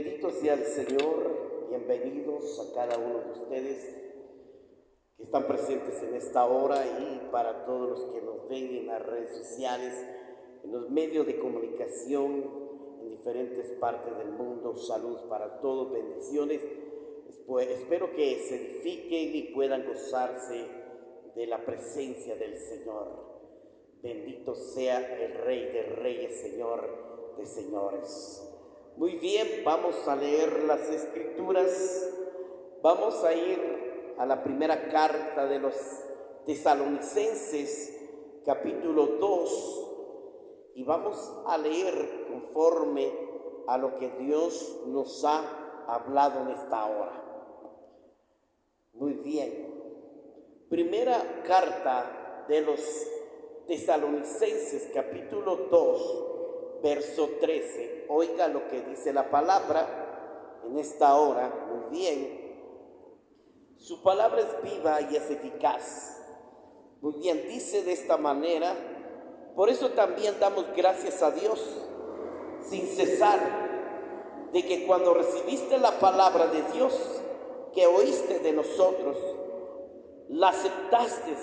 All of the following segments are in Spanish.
Bendito sea el Señor, bienvenidos a cada uno de ustedes que están presentes en esta hora y para todos los que nos ven en las redes sociales, en los medios de comunicación, en diferentes partes del mundo. Salud para todos, bendiciones. Espero que se edifiquen y puedan gozarse de la presencia del Señor. Bendito sea el Rey de Reyes, Señor de Señores. Muy bien, vamos a leer las Escrituras. Vamos a ir a la primera carta de los Tesalonicenses, capítulo 2, y vamos a leer conforme a lo que Dios nos ha hablado en esta hora. Muy bien, primera carta de los Tesalonicenses, capítulo 2, verso 13. Oiga lo que dice la palabra en esta hora. Muy bien. Su palabra es viva y es eficaz. Muy bien, dice de esta manera: por eso también damos gracias a Dios sin cesar, de que cuando recibiste la palabra de Dios que oíste de nosotros, la aceptaste,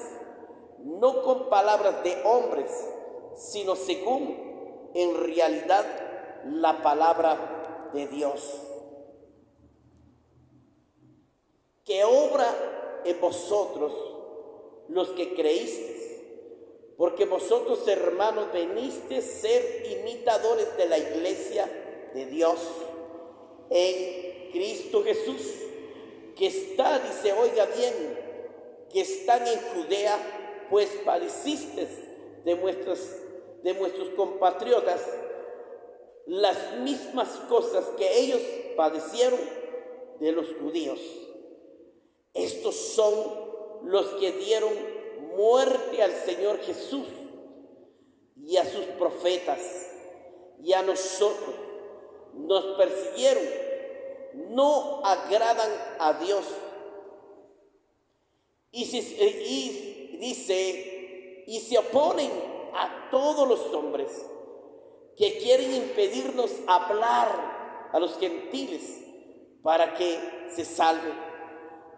no con palabras de hombres, sino según en realidad la palabra de Dios, que obra en vosotros los que creísteis, porque vosotros, hermanos, veniste a ser imitadores de la iglesia de Dios en Cristo Jesús, que está, dice, oiga bien, que están en Judea, pues padecisteis de vuestros compatriotas las mismas cosas que ellos padecieron de los judíos. Estos son los que dieron muerte al Señor Jesús y a sus profetas, y a nosotros nos persiguieron. No agradan a Dios. Y se oponen a todos los hombres que quieren impedirnos hablar a los gentiles para que se salven.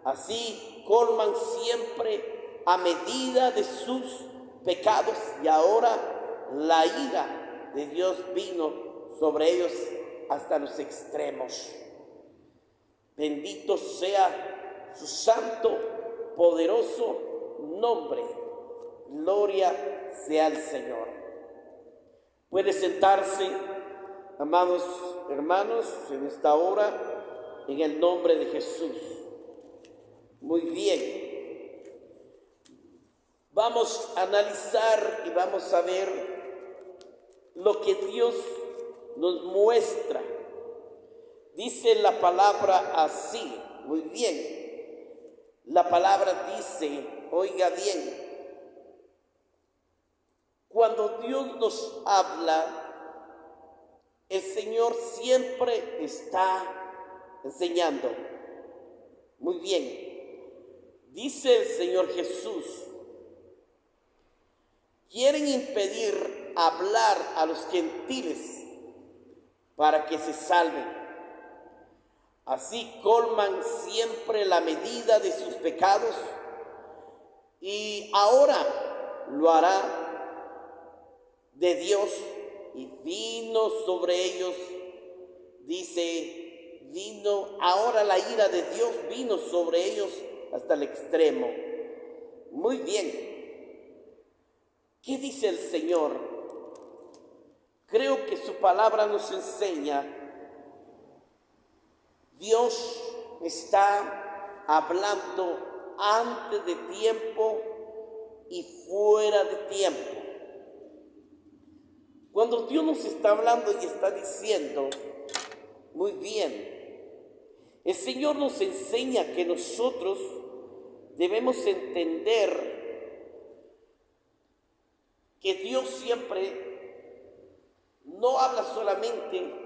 Así colman siempre a medida de sus pecados, y ahora la ira de Dios vino sobre ellos hasta los extremos. Bendito sea su santo, poderoso nombre. Gloria sea al Señor. Puede sentarse, amados hermanos, en esta hora, en el nombre de Jesús. Muy bien. Vamos a analizar y vamos a ver lo que Dios nos muestra. Dice la palabra así. Muy bien. La palabra dice, oiga bien, cuando Dios nos habla, el Señor siempre está enseñando. Muy bien. Dice el Señor Jesús: quieren impedir hablar a los gentiles para que se salven. Así colman siempre la medida de sus pecados, y ahora lo hará de Dios. Y vino sobre ellos, dice, ahora la ira de Dios vino sobre ellos hasta el extremo. Muy bien. ¿Qué dice el Señor? Creo que su palabra nos enseña. Dios está hablando antes de tiempo y fuera de tiempo. Cuando Dios nos está hablando y está diciendo, muy bien, el Señor nos enseña que nosotros debemos entender que Dios siempre no habla solamente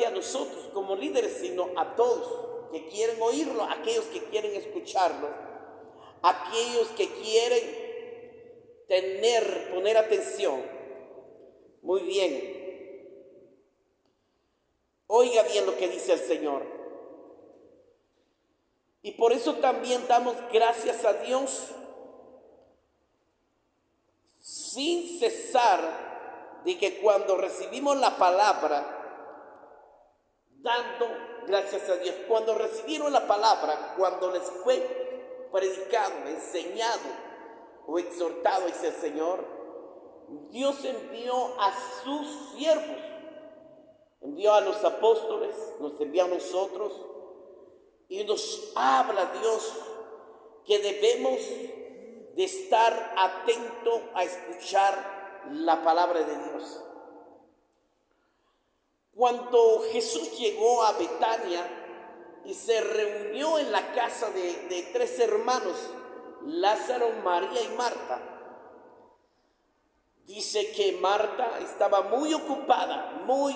a nosotros como líderes, sino a todos que quieren oírlo, a aquellos que quieren escucharlo, a aquellos que quieren poner atención. Muy bien. Oiga bien lo que dice el Señor. Y por eso también damos gracias a Dios sin cesar de que cuando recibimos la palabra, dando gracias a Dios, cuando recibieron la palabra, cuando les fue predicado, enseñado o exhortado, dice el Señor, Dios envió a sus siervos, envió a los apóstoles, nos envió a nosotros y nos habla Dios que debemos de estar atentos a escuchar la palabra de Dios. Cuando Jesús llegó a Betania y se reunió en la casa de tres hermanos, Lázaro, María y Marta, dice que Marta estaba muy ocupada, muy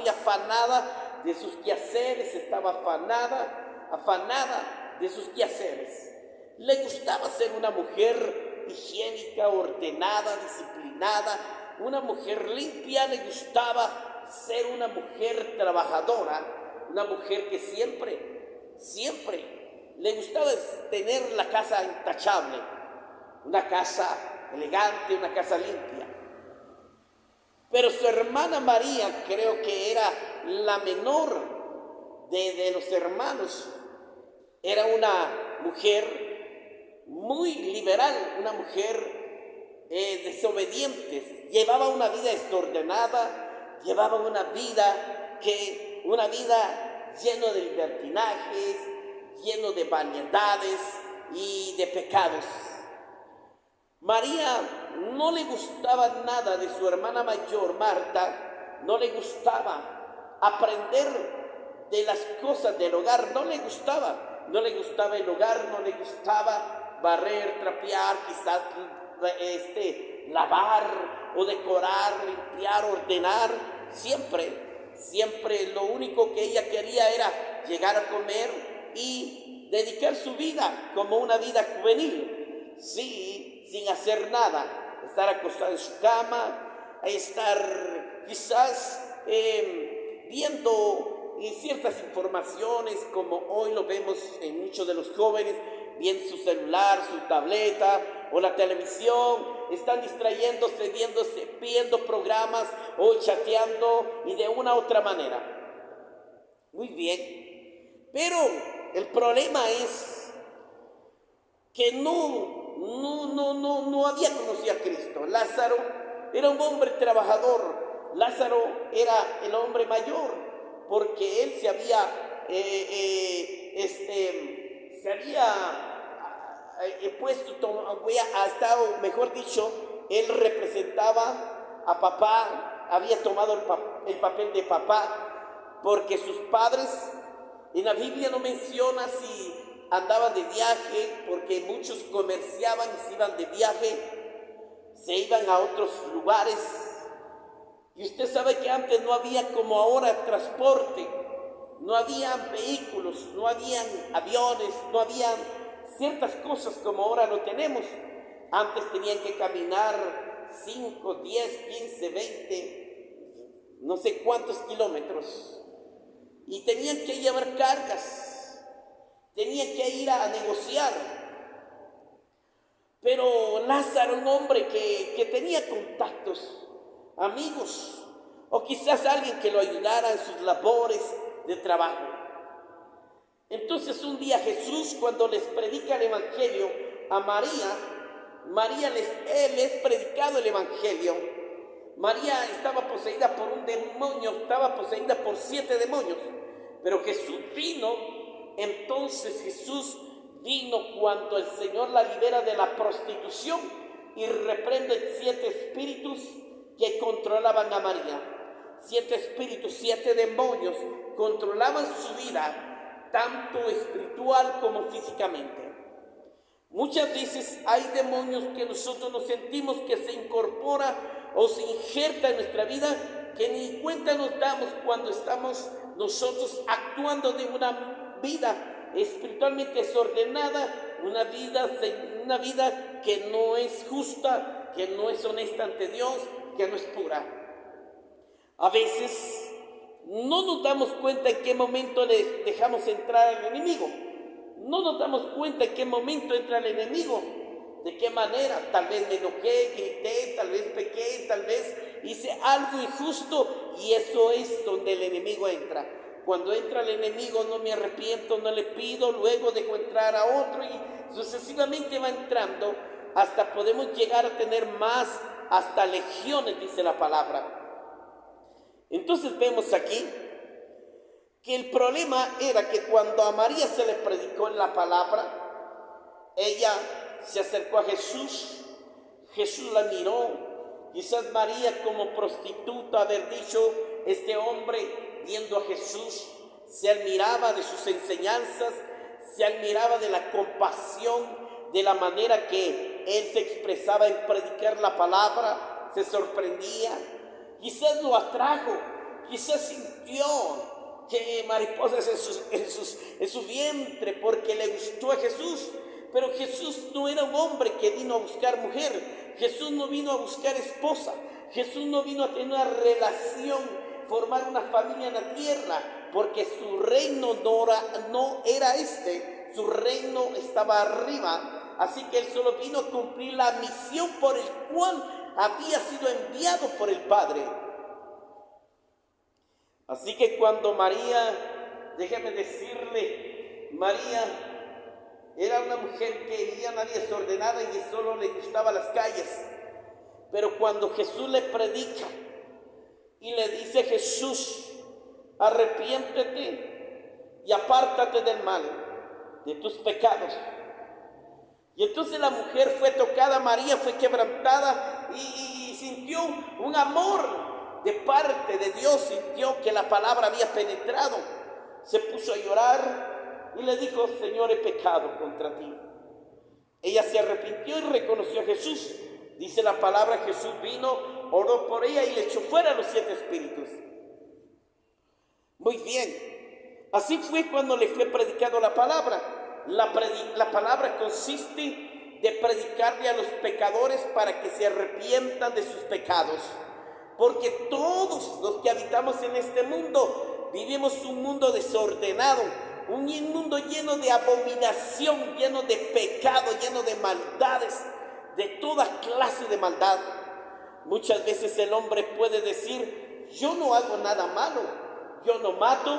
afanada de sus quehaceres, estaba afanada de sus quehaceres. Le gustaba ser una mujer higiénica, ordenada, disciplinada, una mujer limpia, le gustaba ser una mujer trabajadora, una mujer que siempre le gustaba tener la casa intachable, una casa elegante, una casa limpia. Pero su hermana María, creo que era la menor de los hermanos, era una mujer muy liberal, una mujer desobediente, llevaba una vida desordenada, llevaba una vida llena de libertinajes, lleno de vanidades y de pecados. María no le gustaba nada de su hermana mayor, Marta, no le gustaba aprender de las cosas del hogar, no le gustaba el hogar, no le gustaba barrer, trapear, quizás lavar o decorar, limpiar, ordenar. Siempre lo único que ella quería era llegar a comer y dedicar su vida como una vida juvenil, sí, sin hacer nada, estar acostada en su cama, estar quizás viendo ciertas informaciones, como hoy lo vemos en muchos de los jóvenes, viendo su celular, su tableta o la televisión, están distrayéndose, viendo programas o chateando y de una u otra manera. Muy bien, pero el problema es que no había conocido a Cristo. Lázaro era un hombre trabajador, Lázaro era el hombre mayor, porque él se había él representaba a papá, había tomado el papel de papá, porque sus padres, en la Biblia no menciona si andaban de viaje, porque muchos comerciaban y se iban de viaje, se iban a otros lugares. Y usted sabe que antes no había como ahora transporte, no habían vehículos, no habían aviones, no habían ciertas cosas como ahora lo tenemos. Antes tenían que caminar 5, 10, 15, 20, no sé cuántos kilómetros. Y tenían que llevar cargas, tenían que ir a negociar. Pero Lázaro, un hombre que tenía contactos, amigos, o quizás alguien que lo ayudara en sus labores de trabajo. Entonces un día Jesús, cuando les predica el evangelio a María les predicado el evangelio. María estaba poseída por un demonio, estaba poseída por 7 demonios, pero Jesús vino. Entonces Jesús vino cuando el Señor la libera de la prostitución y reprende 7 espíritus que controlaban a María. 7 espíritus, 7 demonios controlaban su vida, tanto espiritual como físicamente. Muchas veces hay demonios que nosotros nos sentimos que se incorpora o se injerta en nuestra vida, que ni cuenta nos damos cuando estamos nosotros actuando de una vida espiritualmente desordenada, una vida que no es justa, que no es honesta ante Dios, que no es pura. A veces no nos damos cuenta en qué momento le dejamos entrar al enemigo. No nos damos cuenta en qué momento entra el enemigo. ¿De qué manera? Tal vez me enojé, grité, tal vez pequé, tal vez hice algo injusto, y eso es donde el enemigo entra. Cuando entra el enemigo no me arrepiento, no le pido, luego dejo entrar a otro y sucesivamente va entrando hasta podemos llegar a tener más, hasta legiones, dice la palabra. Entonces vemos aquí que el problema era que cuando a María se le predicó en la palabra, ella se acercó a Jesús, Jesús la miró. Quizás María, como prostituta, haber dicho, este hombre, viendo a Jesús, se admiraba de sus enseñanzas, se admiraba de la compasión, de la manera que él se expresaba en predicar la palabra, se sorprendía. Quizás lo atrajo, quizás sintió que mariposas en su vientre porque le gustó a Jesús. Pero Jesús no era un hombre que vino a buscar mujer. Jesús no vino a buscar esposa. Jesús no vino a tener una relación, formar una familia en la tierra, porque su reino no era este. Su reino estaba arriba. Así que él solo vino a cumplir la misión por el cual había sido enviado por el Padre. Así que cuando María, déjeme decirle, María era una mujer que vivía una vida desordenada y que solo le gustaba las calles. Pero cuando Jesús le predica y le dice, Jesús, arrepiéntete y apártate del mal, de tus pecados. Y entonces la mujer fue tocada, María fue quebrantada y sintió un amor de parte de Dios, sintió que la palabra había penetrado. Se puso a llorar y le dijo, Señor, he pecado contra ti. Ella se arrepintió y reconoció a Jesús. Dice la palabra, Jesús vino, oró por ella y le echó fuera a los 7 espíritus. Muy bien, así fue cuando le fue predicado la palabra. La palabra consiste de predicarle a los pecadores para que se arrepientan de sus pecados. Porque todos los que habitamos en este mundo vivimos un mundo desordenado, un mundo lleno de abominación, lleno de pecado, lleno de maldades, de toda clase de maldad. Muchas veces el hombre puede decir, yo no hago nada malo, yo no mato,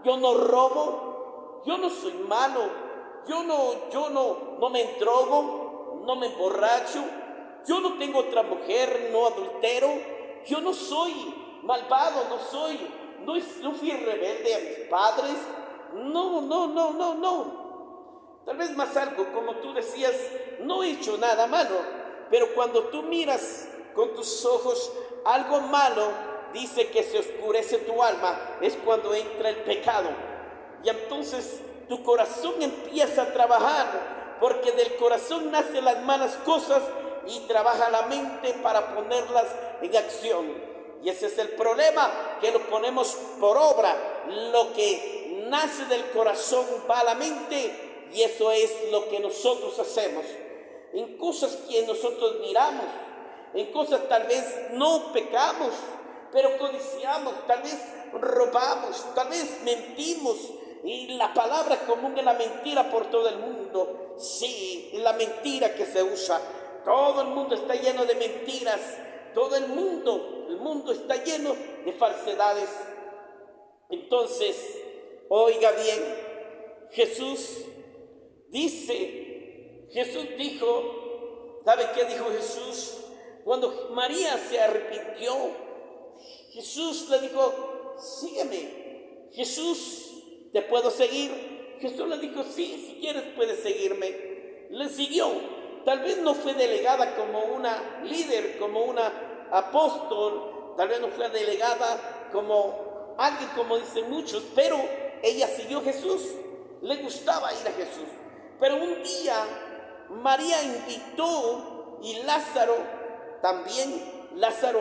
yo no robo, yo no soy malo, yo no me endrogo, no me emborracho, yo no tengo otra mujer, no adultero, yo no soy malvado, no fui rebelde a mis padres. No. Tal vez más algo, como tú decías, no he hecho nada malo. Pero cuando tú miras con tus ojos algo malo, dice que se oscurece tu alma, es cuando entra el pecado. Y entonces tu corazón empieza a trabajar, porque del corazón nacen las malas cosas y trabaja la mente para ponerlas en acción. Y ese es el problema, que lo ponemos por obra. Lo que nace del corazón va a la mente, y eso es lo que nosotros hacemos. En cosas que nosotros miramos, en cosas tal vez no pecamos, pero codiciamos, tal vez robamos, tal vez mentimos. Y la palabra común es la mentira por todo el mundo. Sí, es la mentira que se usa. Todo el mundo está lleno de mentiras. Todo el mundo está lleno de falsedades. Entonces, oiga bien, Jesús dijo, ¿sabe qué dijo Jesús? Cuando María se arrepintió, Jesús le dijo, sígueme. Jesús, ¿te puedo seguir? Jesús le dijo, sí, si quieres puedes seguirme. Le siguió. Tal vez no fue delegada como una líder, como una apóstol, tal vez no fue delegada como alguien, como dicen muchos, pero ella siguió a Jesús, le gustaba ir a Jesús. Pero un día María invitó, y Lázaro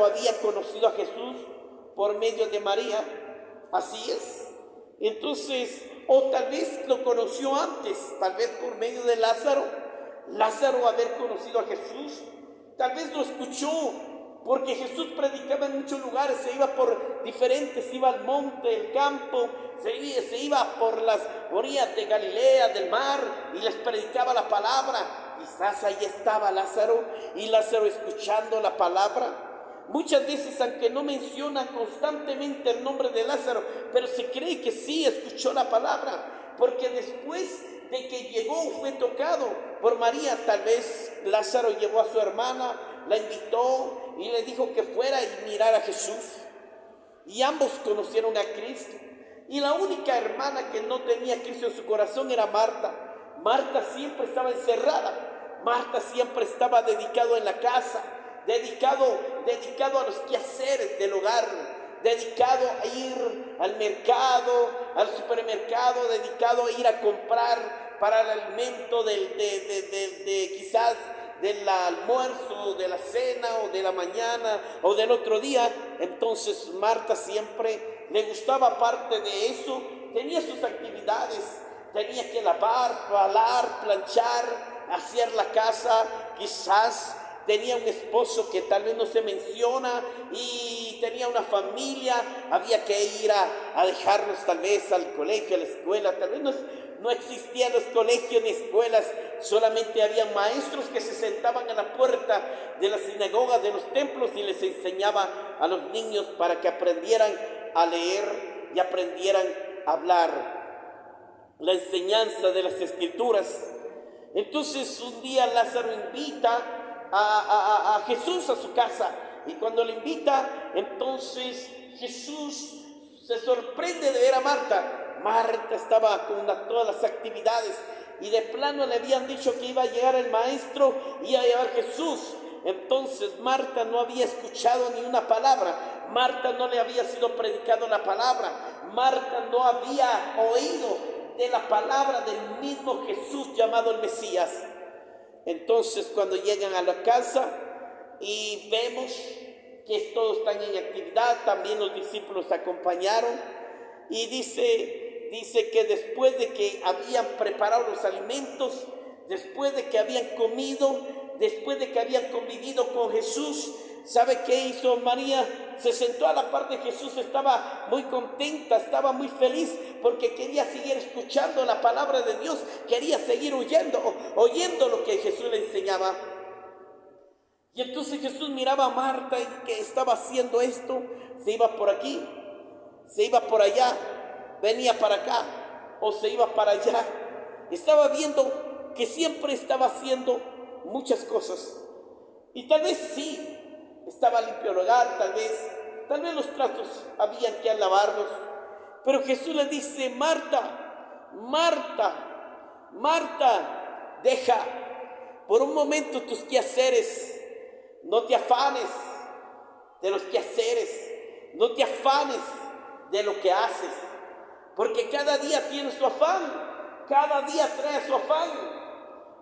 había conocido a Jesús por medio de María, así es. Entonces, o tal vez lo conoció antes, tal vez por medio de Lázaro haber conocido a Jesús, tal vez lo escuchó, porque Jesús predicaba en muchos lugares, se iba por diferentes, iba al monte, el campo, se iba por las orillas de Galilea, del mar, y les predicaba la palabra. Quizás ahí estaba Lázaro, y Lázaro escuchando la palabra. Muchas veces, aunque no menciona constantemente el nombre de Lázaro, pero se cree que sí escuchó la palabra, porque después de que llegó, fue tocado por María. Tal vez Lázaro llevó a su hermana, la invitó y le dijo que fuera y mirara a Jesús. Y ambos conocieron a Cristo. Y la única hermana que no tenía a Cristo en su corazón era Marta. Marta siempre estaba encerrada. Marta siempre estaba dedicado en la casa, dedicado a los quehaceres del hogar, dedicado a ir al mercado, al supermercado, dedicado a ir a comprar para el alimento quizás del almuerzo, de la cena o de la mañana o del otro día. Entonces Marta siempre le gustaba, aparte de eso, tenía sus actividades, tenía que lavar, palar, planchar, hacer la casa, quizás tenía un esposo que tal vez no se menciona y tenía una familia, había que ir a dejarlos tal vez al colegio, a la escuela. Tal vez no existían los colegios ni escuelas, solamente había maestros que se sentaban a la puerta de las sinagogas, de los templos, y les enseñaba a los niños para que aprendieran a leer y aprendieran a hablar la enseñanza de las escrituras. Entonces un día Lázaro invita a Jesús a su casa, y cuando le invita, entonces Jesús se sorprende de ver a Marta. Marta estaba con todas las actividades, y de plano le habían dicho que iba a llegar el maestro y iba a llevar Jesús. Entonces Marta no había escuchado ni una palabra, Marta no le había sido predicado la palabra, Marta no había oído de la palabra del mismo Jesús llamado el Mesías. Entonces cuando llegan a la casa y vemos que todos están en actividad, también los discípulos acompañaron, y dice que después de que habían preparado los alimentos, después de que habían comido, después de que habían convivido con Jesús, ¿sabe qué hizo María? Se sentó a la par de Jesús, estaba muy contenta, estaba muy feliz, porque quería seguir escuchando la palabra de Dios, quería seguir oyendo lo que Jesús le enseñaba. Y entonces Jesús miraba a Marta, y que estaba haciendo esto, se iba por aquí, se iba por allá, venía para acá o se iba para allá. Estaba viendo que siempre estaba haciendo muchas cosas, y tal vez sí estaba limpio el hogar, tal vez los tratos habían que lavarlos, pero Jesús le dice: Marta, Marta, Marta, deja por un momento tus quehaceres, no te afanes de los quehaceres, no te afanes de lo que haces, porque cada día tiene su afán, cada día trae su afán.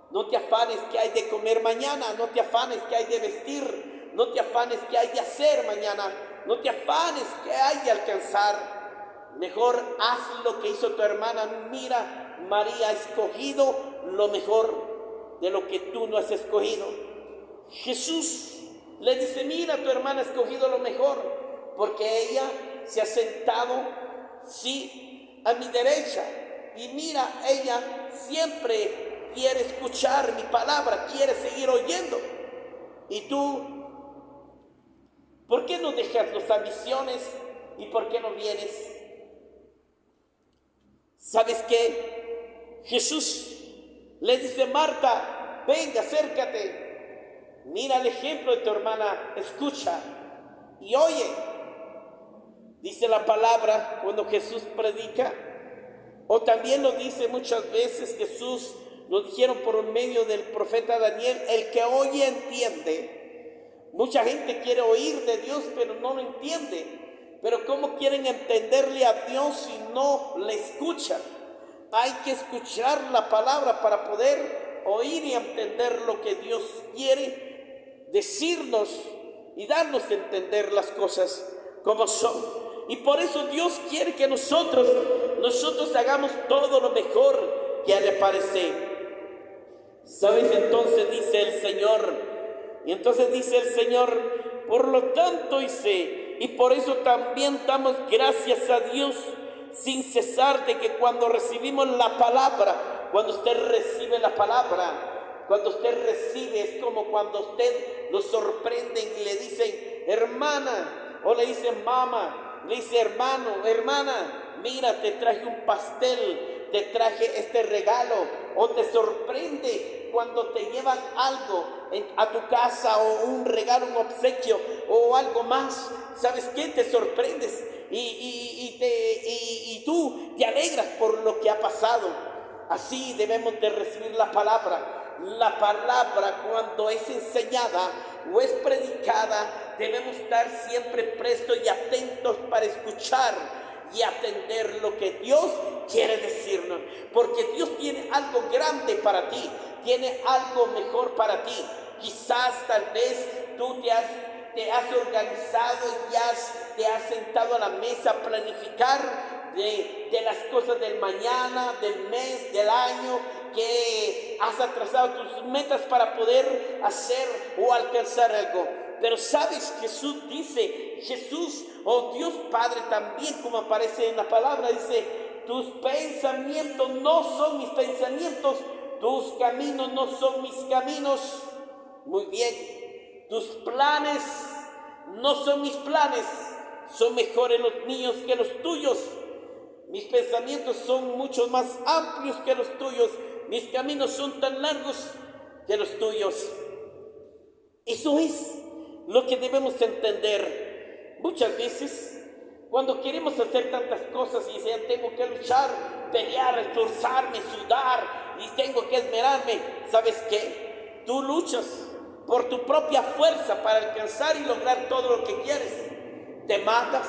No te afanes que hay de comer mañana, no te afanes que hay de vestir, no te afanes que hay de hacer mañana, no te afanes que hay de alcanzar. Mejor haz lo que hizo tu hermana. Mira, María ha escogido lo mejor de lo que tú no has escogido. Jesús le dice: mira, tu hermana ha escogido lo mejor, porque ella se ha sentado, sí, a mi derecha, y mira, ella siempre quiere escuchar mi palabra, quiere seguir oyendo. Y tú, ¿por qué no dejas las ambiciones y por qué no vienes? ¿Sabes qué? Jesús le dice: Marta, venga, acércate, mira el ejemplo de tu hermana, escucha y oye. Dice la palabra cuando Jesús predica, o también lo dice muchas veces Jesús, lo dijeron por medio del profeta Daniel: el que oye entiende. Mucha gente quiere oír de Dios, pero no lo entiende. Pero ¿cómo quieren entenderle a Dios si no le escuchan? Hay que escuchar la palabra para poder oír y entender lo que Dios quiere decirnos y darnos a entender las cosas como son. Y por eso Dios quiere que nosotros hagamos todo lo mejor que le parece. ¿Sabes? Entonces dice el Señor, por lo tanto dice, Y por eso también damos gracias a Dios sin cesar de que cuando recibimos la palabra, cuando usted recibe la palabra, cuando usted recibe, es como cuando usted lo sorprenden y le dicen, hermana, o le dicen mamá, le dice hermano, hermana, mira, te traje un pastel, te traje este regalo, o te sorprende cuando te llevan algo a tu casa, o un regalo, un obsequio, o algo más. ¿Sabes qué? Te sorprendes y tú te alegras por lo que ha pasado. Así debemos de recibir la palabra. La palabra, cuando es enseñada o es predicada, debemos estar siempre prestos y atentos para escuchar y atender lo que Dios quiere decirnos, porque Dios tiene algo grande para ti, tiene algo mejor para ti. Quizás tal vez tú te has organizado y te has sentado a la mesa a planificar de las cosas del mañana, del mes, del año, que has atrasado tus metas para poder hacer o alcanzar algo. Pero sabes, Jesús dice, Dios Padre también, como aparece en la palabra, dice, tus pensamientos no son mis pensamientos, tus caminos no son mis caminos. Muy bien, tus planes no son mis planes, son mejores los míos que los tuyos. Mis pensamientos son mucho más amplios que los tuyos, mis caminos son tan largos que los tuyos. Eso es lo que debemos entender. Muchas veces, cuando queremos hacer tantas cosas y dicen, tengo que luchar, pelear, esforzarme, sudar y tengo que esmerarme, ¿sabes qué? Tú luchas por tu propia fuerza para alcanzar y lograr todo lo que quieres. Te matas.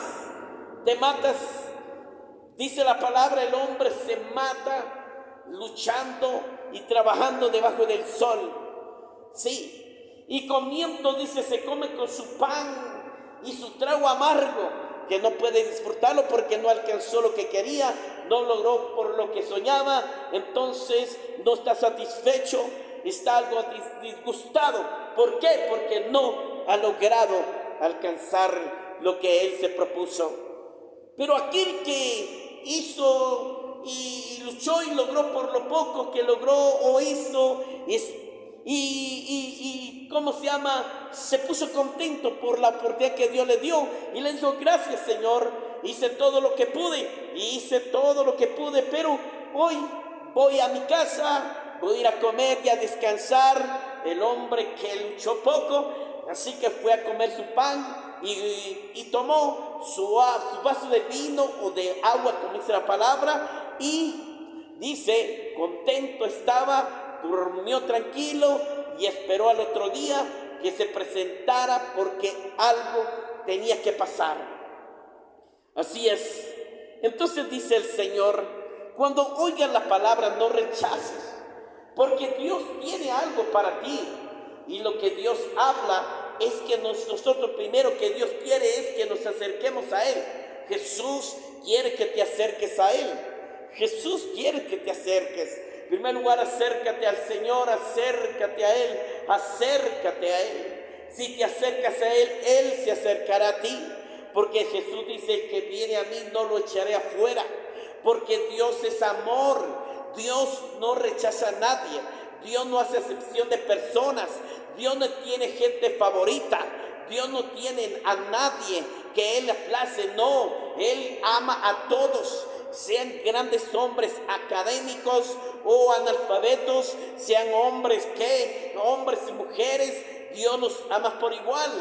Dice la palabra, el hombre se mata luchando y trabajando debajo del sol. Sí, y comiendo, dice, se come con su pan y su trago amargo, que no puede disfrutarlo porque no alcanzó lo que quería, no logró por lo que soñaba, entonces no está satisfecho, está algo disgustado. ¿Por qué? Porque no ha logrado alcanzar lo que él se propuso. Pero aquel que hizo y luchó y logró por lo poco que logró o hizo, ¿cómo se llama? Se puso contento por la oportunidad que Dios le dio y le dijo, gracias Señor, hice todo lo que pude, pero hoy voy a mi casa, voy a ir a comer y a descansar. El hombre que luchó poco, así que fue a comer su pan y tomó su vaso de vino o de agua, como dice la palabra, y dice, contento estaba, durmió tranquilo y esperó al otro día que se presentara porque algo tenía que pasar. Así es. Entonces dice el Señor, cuando oigas la palabra no rechaces, porque Dios tiene algo para ti, y lo que Dios habla es que nosotros primero que Dios quiere es que nos acerquemos a Él. Jesús quiere que te acerques a Él. Jesús quiere que te acerques. En primer lugar, acércate al Señor, acércate a Él, acércate a Él. Si te acercas a Él, Él se acercará a ti, porque Jesús dice, el que viene a mí no lo echaré afuera, porque Dios es amor, Dios no rechaza a nadie, Dios no hace excepción de personas, Dios no tiene gente favorita, Dios no tiene a nadie que Él le place, no, Él ama a todos, sean grandes hombres académicos o analfabetos, sean hombres y mujeres, Dios nos ama por igual.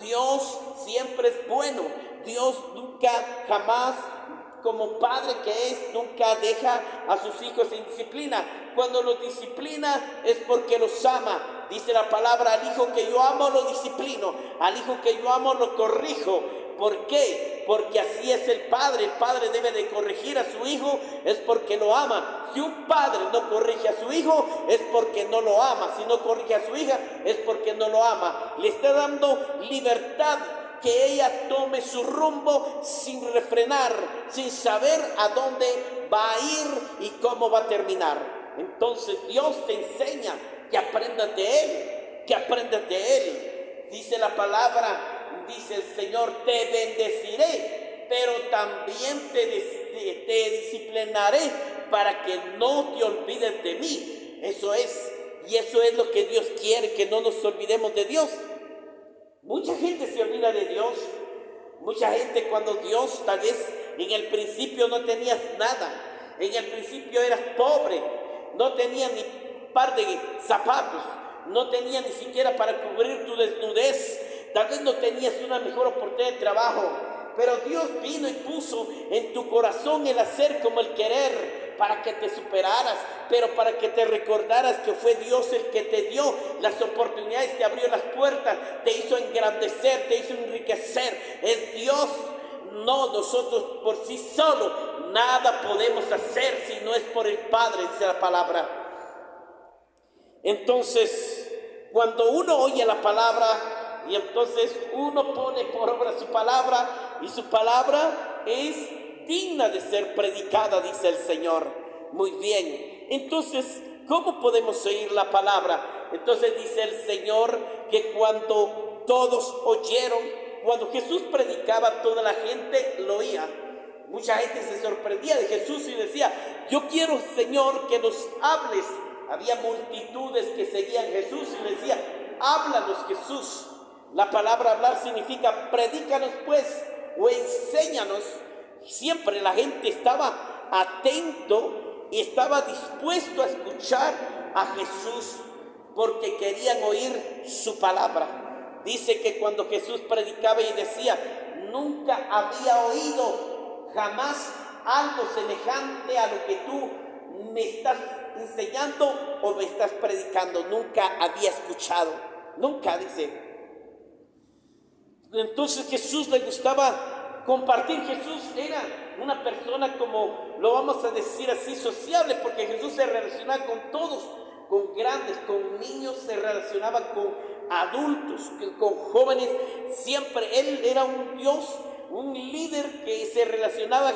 Dios siempre es bueno, Dios nunca, jamás, como padre que es, nunca deja a sus hijos sin disciplina. Cuando los disciplina es porque los ama. Dice la palabra, al hijo que yo amo lo disciplino, al hijo que yo amo lo corrijo. ¿Por qué? Porque así es el padre debe de corregir a su hijo, es porque lo ama. Si un padre no corrige a su hijo, es porque no lo ama. Si no corrige a su hija, es porque no lo ama. Le está dando libertad, que ella tome su rumbo sin refrenar, sin saber a dónde va a ir y cómo va a terminar. Entonces Dios te enseña que aprendas de Él, Dice la palabra, dice el Señor, te bendeciré, pero también te disciplinaré para que no te olvides de mí. Eso es, y eso es lo que Dios quiere, que no nos olvidemos de Dios. Mucha gente se olvida de Dios. Mucha gente, cuando Dios, tal vez en el principio no tenías nada, en el principio eras pobre, no tenías ni par de zapatos, no tenías ni siquiera para cubrir tu desnudez, tal vez no tenías una mejor oportunidad de trabajo, pero Dios vino y puso en tu corazón el hacer como el querer, para que te superaras, pero para que te recordaras que fue Dios el que te dio las oportunidades, te abrió las puertas, te hizo engrandecer, te hizo enriquecer. Es Dios, no nosotros por sí solos. Nada podemos hacer si no es por el Padre, dice la palabra. Entonces, cuando uno oye la palabra, y entonces uno pone por obra su palabra, y su palabra es digna de ser predicada, dice el Señor. Muy bien, entonces, ¿cómo podemos oír la palabra? Entonces dice el Señor que cuando todos oyeron, cuando Jesús predicaba, toda la gente lo oía. Mucha gente se sorprendía de Jesús y decía, yo quiero, Señor, que nos hables. Había multitudes que seguían a Jesús y le decían, háblanos, Jesús. La palabra hablar significa predícanos pues, o enséñanos. Siempre la gente estaba atento y estaba dispuesto a escuchar a Jesús porque querían oír su palabra. Dice que cuando Jesús predicaba y decía, nunca había oído jamás algo semejante a lo que tú me estás enseñando o me estás predicando. Nunca había escuchado, nunca, dice. Entonces Jesús le gustaba compartir. Jesús era una persona, como lo vamos a decir así, sociable, porque Jesús se relacionaba con todos, con grandes, con niños, se relacionaba con adultos, con jóvenes. Siempre Él era un Dios, un líder que se relacionaba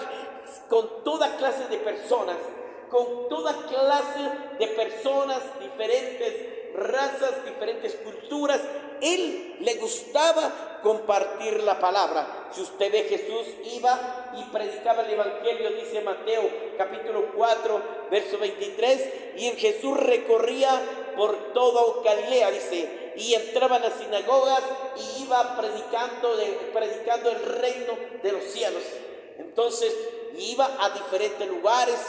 con toda clase de personas, diferentes razas, diferentes culturas. Él le gustaba compartir la palabra. Si usted ve, Jesús iba y predicaba el evangelio, dice Mateo capítulo 4 verso 23, y Jesús recorría por toda Galilea, dice, y entraba en las sinagogas y iba predicando el reino de los cielos. Entonces iba a diferentes lugares,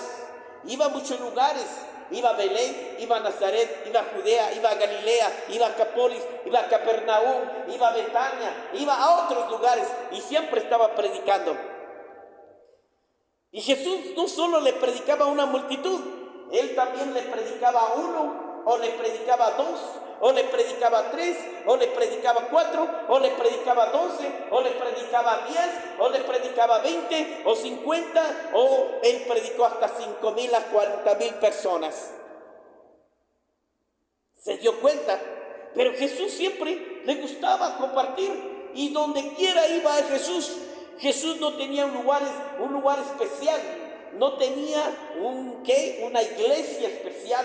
iba a muchos lugares. Iba a Belén, iba a Nazaret, iba a Judea, iba a Galilea, iba a Capolis, iba a Capernaum, iba a Betania, iba a otros lugares y siempre estaba predicando. Y Jesús no solo le predicaba a una multitud, Él también le predicaba a uno, o le predicaba a dos, o le predicaba a tres, o le predicaba a cuatro, o le predicaba a 12, o le predicaba a 10, o le predicaba a 20, o 50, o Él predicó hasta 5,000 a 40,000 personas. Se dio cuenta, pero Jesús siempre le gustaba compartir, y donde quiera iba a Jesús. Jesús no tenía un lugar especial, no tenía una iglesia especial,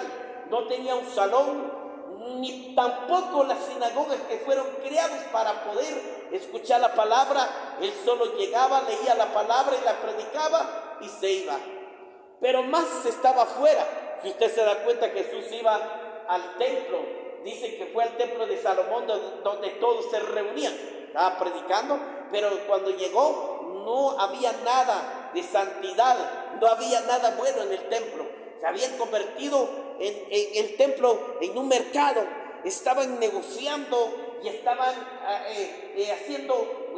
no tenía un salón, ni tampoco las sinagogas que fueron creadas para poder escuchar la palabra. Él solo llegaba, leía la palabra y la predicaba y se iba. Pero más estaba afuera. Si usted se da cuenta, Jesús iba al templo. Dice que fue al templo de Salomón donde todos se reunían. Estaba predicando, pero cuando llegó no había nada de santidad, no había nada bueno en el templo. Se habían convertido en el templo en un mercado. Estaban negociando y estaban haciendo,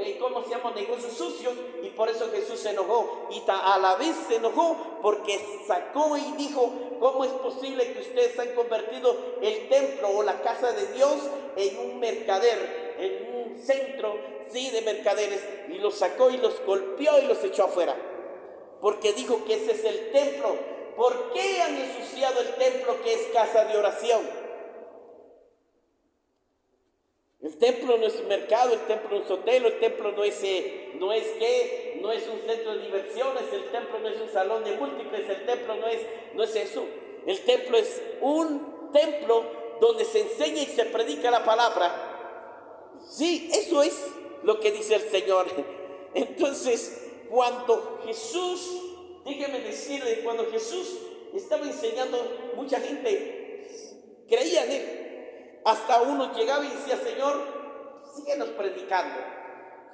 negocios sucios, y por eso Jesús se enojó. Y a la vez se enojó porque sacó y dijo, ¿cómo es posible que ustedes han convertido el templo o la casa de Dios en un mercader, en un centro, sí, de mercaderes? Y los sacó y los golpeó y los echó afuera, porque dijo que ese es el templo. ¿Por qué han ensuciado el templo, que es casa de oración? El templo no es un mercado, el templo no es hotel, el templo no es un centro de diversiones, el templo no es un salón de múltiples, el templo no es eso. El templo es un templo donde se enseña y se predica la palabra. Sí, eso es. lo que dice el Señor. Entonces, cuando Jesús, déjeme decirle, cuando Jesús estaba enseñando, mucha gente creía en Él. Hasta uno llegaba y decía: Señor, síguenos predicando.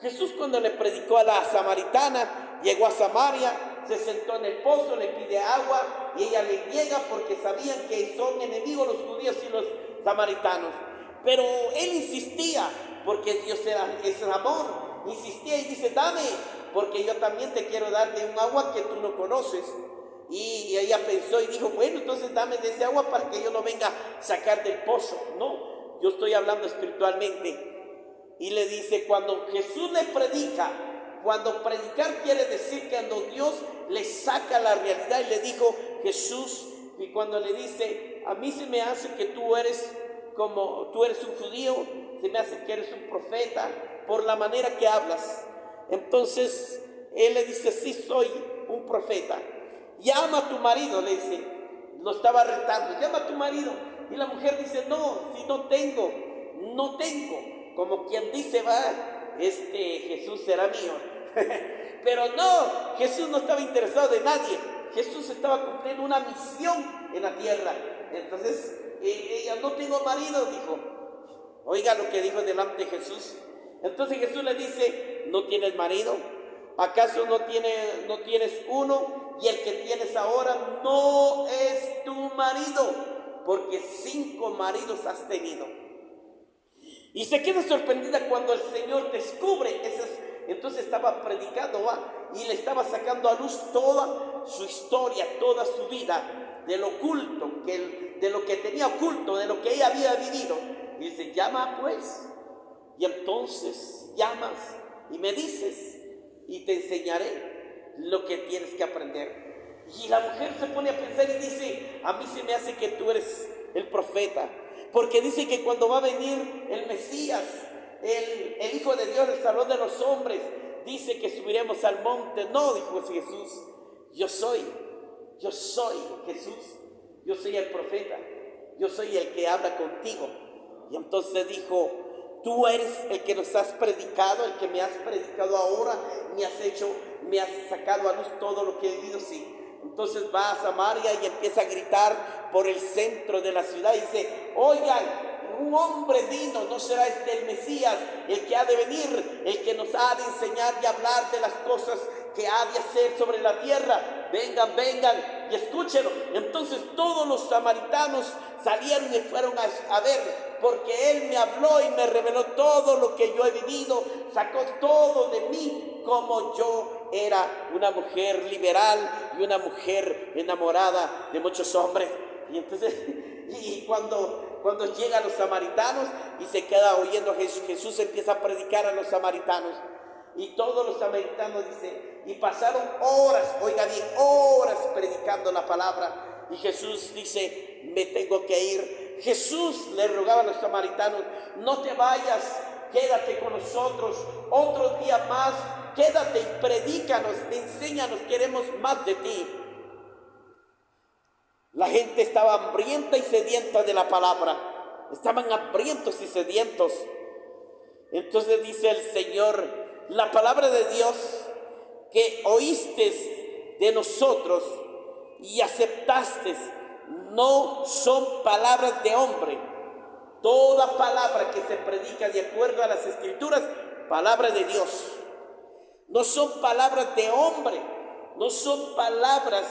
Jesús, cuando le predicó a la samaritana, llegó a Samaria, se sentó en el pozo, le pide agua y ella le niega porque sabían que son enemigos los judíos y los samaritanos. Pero él insistía, porque Dios es amor, insistía y dice: dame, porque yo también te quiero dar de un agua que tú no conoces. Y ella pensó y dijo: bueno, entonces dame de ese agua para que yo no venga a sacar del pozo. No, yo estoy hablando espiritualmente. Y le dice, cuando Jesús le predica, cuando predicar quiere decir que cuando Dios le saca la realidad, y le dijo Jesús, y cuando le dice: a mí se me hace que tú eres un judío, se me hace que eres un profeta, por la manera que hablas. Entonces él le dice: sí, soy un profeta. Llama a tu marido, le dice, lo estaba retando, llama a tu marido. Y la mujer dice: no, si no tengo, como quien dice: va, Jesús será mío. Pero no, Jesús no estaba interesado de nadie. Jesús estaba cumpliendo una misión en la tierra. Entonces ella: no tengo marido, dijo. Oiga lo que dijo delante de Jesús. Entonces Jesús le dice: ¿no tienes marido? ¿Acaso no tienes uno? Y el que tienes ahora no es tu marido, porque 5 maridos has tenido. Y se queda sorprendida cuando el Señor descubre entonces estaba predicando y le estaba sacando a luz toda su historia, toda su vida, de lo oculto, de lo que tenía oculto, de lo que ella había vivido. Y dice: llama pues. Y entonces llamas y me dices, y te enseñaré lo que tienes que aprender. Y la mujer se pone a pensar y dice: a mí se me hace que tú eres el profeta, porque dice que cuando va a venir el Mesías, el Hijo de Dios, el Salvador de los hombres, dice que subiremos al monte. No, dijo Jesús, yo soy Jesús, yo soy el profeta, yo soy el que habla contigo. Y entonces dijo: tú eres el que nos has predicado, el que me has predicado ahora, me has sacado a luz todo lo que he vivido, sí. Entonces va a Samaria y empieza a gritar por el centro de la ciudad y dice: oigan, un hombre vino, ¿no será el Mesías, el que ha de venir, el que nos ha de enseñar y hablar de las cosas que ha de hacer sobre la tierra? Vengan y escúchenlo. Entonces todos los samaritanos salieron y fueron a ver, porque él me habló y me reveló todo lo que yo he vivido, sacó todo de mí, como yo era una mujer liberal y una mujer enamorada de muchos hombres. Y entonces, cuando llegan los samaritanos y se queda oyendo Jesús empieza a predicar a los samaritanos. Y todos los samaritanos, dice, y pasaron horas, oiga bien, horas predicando la palabra. Y Jesús dice: me tengo que ir. Jesús le rogaba a los samaritanos: no te vayas, quédate con nosotros otro día más, quédate y predícanos, enséñanos, queremos más de ti. La gente estaba hambrienta y sedienta de la palabra, estaban hambrientos y sedientos. Entonces dice el Señor: la palabra de Dios que oíste de nosotros y aceptaste no son palabras de hombre. Toda palabra que se predica de acuerdo a las Escrituras, palabra de Dios. No son palabras de hombre, no son palabras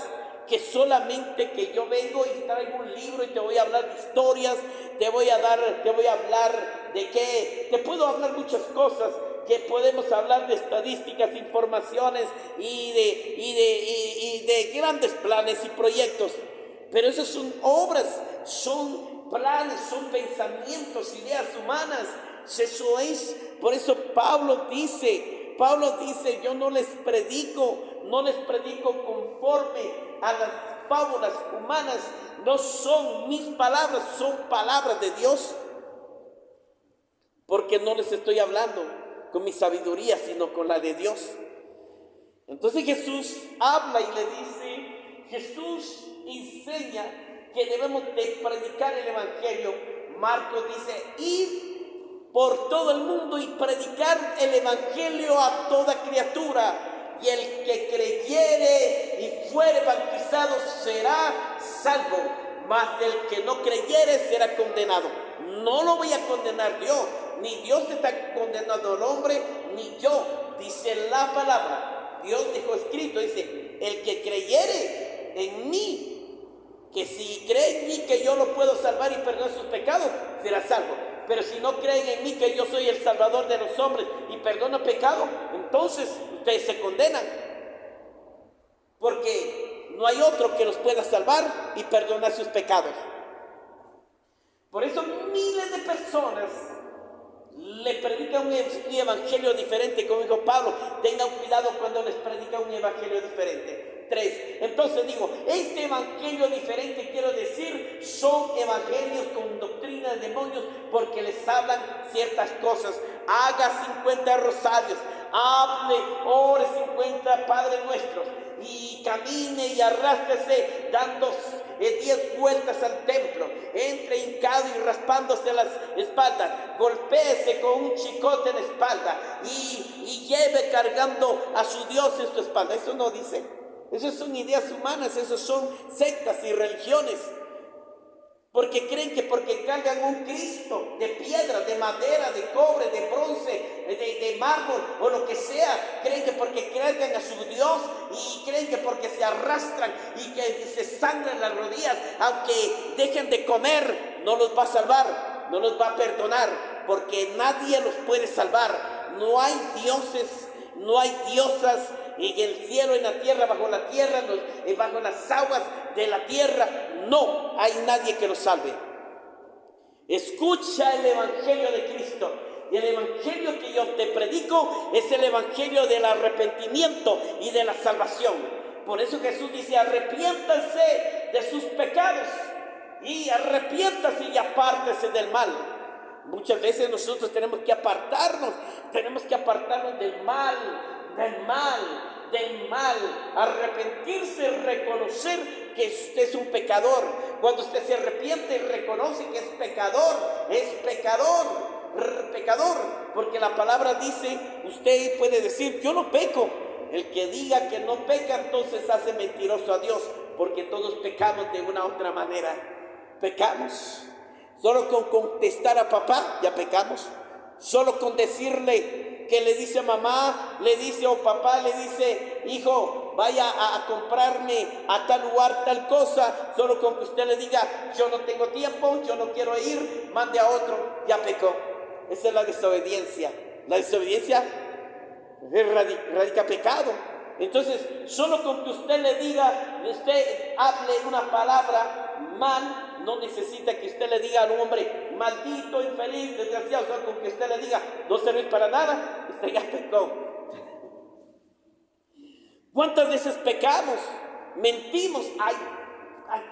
que solamente que yo vengo y traigo un libro y te voy a hablar de historias, te voy a hablar de qué, te puedo hablar muchas cosas, que podemos hablar de estadísticas, informaciones y de grandes planes y proyectos, pero esas son obras, son planes, son pensamientos, ideas humanas. Eso es, por eso Pablo dice, yo no les predico conforme a las fábulas humanas, no son mis palabras, son palabras de Dios, porque no les estoy hablando con mi sabiduría, sino con la de Dios. Entonces Jesús habla y le dice, Jesús enseña que debemos de predicar el Evangelio. Marcos dice: id por todo el mundo y predicar el evangelio a toda criatura. Y el que creyere y fuere bautizado será salvo, mas el que no creyere será condenado. No lo voy a condenar yo, ni Dios está condenando al hombre, ni yo, dice la palabra. Dios dejó escrito, dice, el que creyere en mí, que si cree en mí que yo lo puedo salvar y perdonar sus pecados, será salvo. Pero si no creen en mí que yo soy el salvador de los hombres y perdono pecado, entonces ustedes se condenan. Porque no hay otro que los pueda salvar y perdonar sus pecados. Por eso miles de personas le predican un evangelio diferente, como dijo Pablo. Tengan cuidado cuando les predican un evangelio diferente. 3. Entonces digo, este evangelio diferente, quiero decir, son evangelios con doctrina de demonios, porque les hablan ciertas cosas. Haga 50 rosarios, hable, ore 50 Padre Nuestros, y camine y arrástrese dando 10 vueltas al templo, entre hincado y raspándose las espaldas, golpéese con un chicote en la espalda y lleve cargando a su Dios en su espalda. Eso no dice. Esas son ideas humanas, esos son sectas y religiones. Porque creen que porque cargan un Cristo de piedra, de madera, de cobre, de bronce, de mármol o lo que sea, creen que porque cargan a su Dios y creen que porque se arrastran y que se sangran las rodillas, aunque dejen de comer, no los va a salvar, no los va a perdonar, porque nadie los puede salvar. No hay dioses, no hay diosas en el cielo, en la tierra, bajo la tierra, bajo las aguas de la tierra. No hay nadie que los salve. Escucha el evangelio de Cristo. Y el evangelio que yo te predico es el evangelio del arrepentimiento y de la salvación. Por eso Jesús dice, arrepiéntanse de sus pecados y arrepiéntase y apártese del mal. Muchas veces nosotros tenemos que apartarnos del mal, arrepentirse, reconocer que usted es un pecador. Cuando usted se arrepiente y reconoce que es pecador, porque la palabra dice, usted puede decir, yo no peco. El que diga que no peca, entonces hace mentiroso a Dios, porque todos pecamos de una u otra manera. Pecamos. Solo con contestar a papá, ya pecamos. Solo con decirle que le dice a mamá, le dice o papá, le dice, hijo, vaya a comprarme a tal lugar tal cosa, solo con que usted le diga, yo no tengo tiempo, yo no quiero ir, mande a otro, ya pecó. Esa es la desobediencia. La desobediencia radica pecado. Entonces, solo con que usted le diga, usted hable una palabra mal, no necesita que usted le diga al hombre, maldito, infeliz, desgraciado. Solo con que usted le diga, no servís para nada, usted ya pecó. ¿Cuántas veces pecamos? Mentimos. Ay,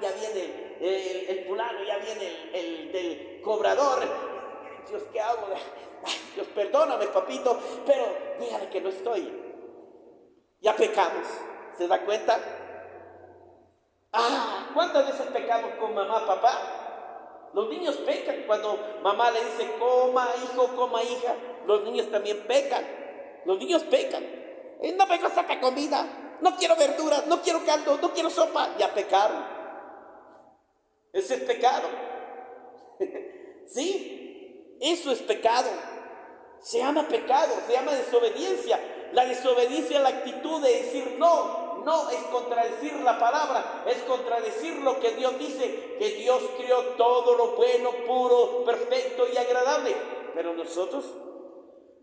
ya viene el fulano, ya viene el del cobrador. Dios, ¿qué hago? Ay, Dios, perdóname, papito, pero dígale que no estoy. Ya pecamos. ¿Se da cuenta? ¿Cuántas veces pecamos con mamá, papá? Los niños pecan cuando mamá le dice, coma hijo, coma hija. Los niños también pecan. Los niños pecan. No me gusta esta comida, no quiero verduras, no quiero caldo, no quiero sopa. Ya pecaron. Ese es pecado. Sí, eso es pecado. Se llama pecado, se llama desobediencia. La desobediencia es la actitud de decir no es contradecir la palabra, es contradecir lo que Dios dice, que Dios creó todo lo bueno, puro, perfecto y agradable. Pero nosotros,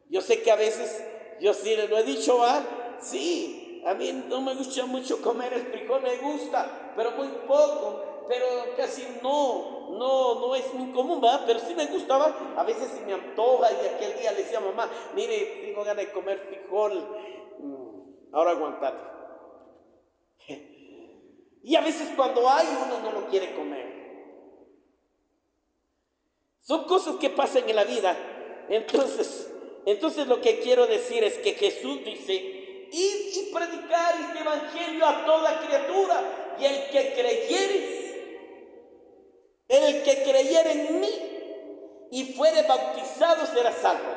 yo sé que a veces, yo sí lo he dicho, sí, a mí no me gusta mucho comer el frijol, me gusta, pero muy poco, pero casi no es muy común, ¿verdad? Pero sí me gustaba, a veces se me antoja y aquel día le decía a mamá, mire, tengo ganas de comer frijol, ahora aguantate. Y a veces cuando hay, uno no lo quiere comer. Son cosas que pasan en la vida. Entonces lo que quiero decir es que Jesús dice, id y predicar este evangelio a toda criatura, y el que creyere en mí y y fuere bautizado será salvo.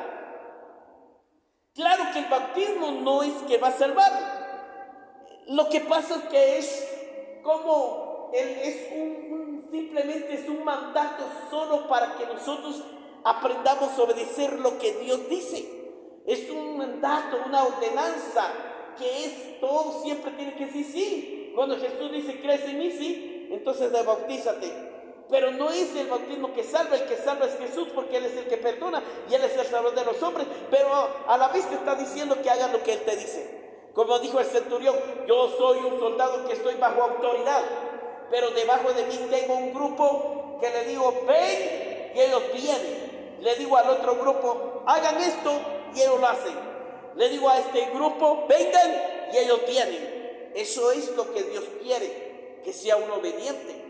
Claro que el bautismo no es que va a salvar. Lo que pasa es que es como simplemente es un mandato solo para que nosotros aprendamos a obedecer lo que Dios dice. Es un mandato, una ordenanza, que es todo, siempre tiene que decir sí. Cuando Jesús dice, crees en mí, sí, entonces bautízate. Pero no es el bautismo que salva, el que salva es Jesús, porque Él es el que perdona y Él es el salvador de los hombres. Pero a la vez te está diciendo que hagas lo que Él te dice. Como dijo el centurión, yo soy un soldado que estoy bajo autoridad, pero debajo de mí tengo un grupo que le digo, ven, y ellos vienen. Le digo al otro grupo, hagan esto, y ellos lo hacen. Le digo a este grupo, vengan, y ellos vienen. Eso es lo que Dios quiere, que sea uno obediente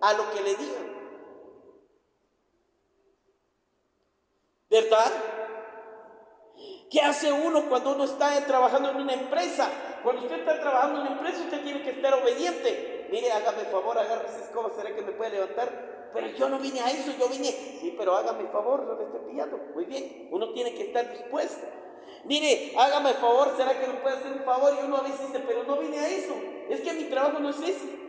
a lo que le digan. ¿Verdad? ¿Qué hace uno cuando uno está trabajando en una empresa? Cuando usted está trabajando en una empresa, usted tiene que estar obediente. Mire, hágame el favor, agarre esa escoba, ¿será que me puede levantar? Pero yo no vine a eso, yo vine. Sí, pero hágame el favor, no le estoy pillando. Muy bien, uno tiene que estar dispuesto. Mire, hágame el favor, ¿será que me puede hacer un favor? Y uno a veces dice, pero no vine a eso. Es que mi trabajo no es ese.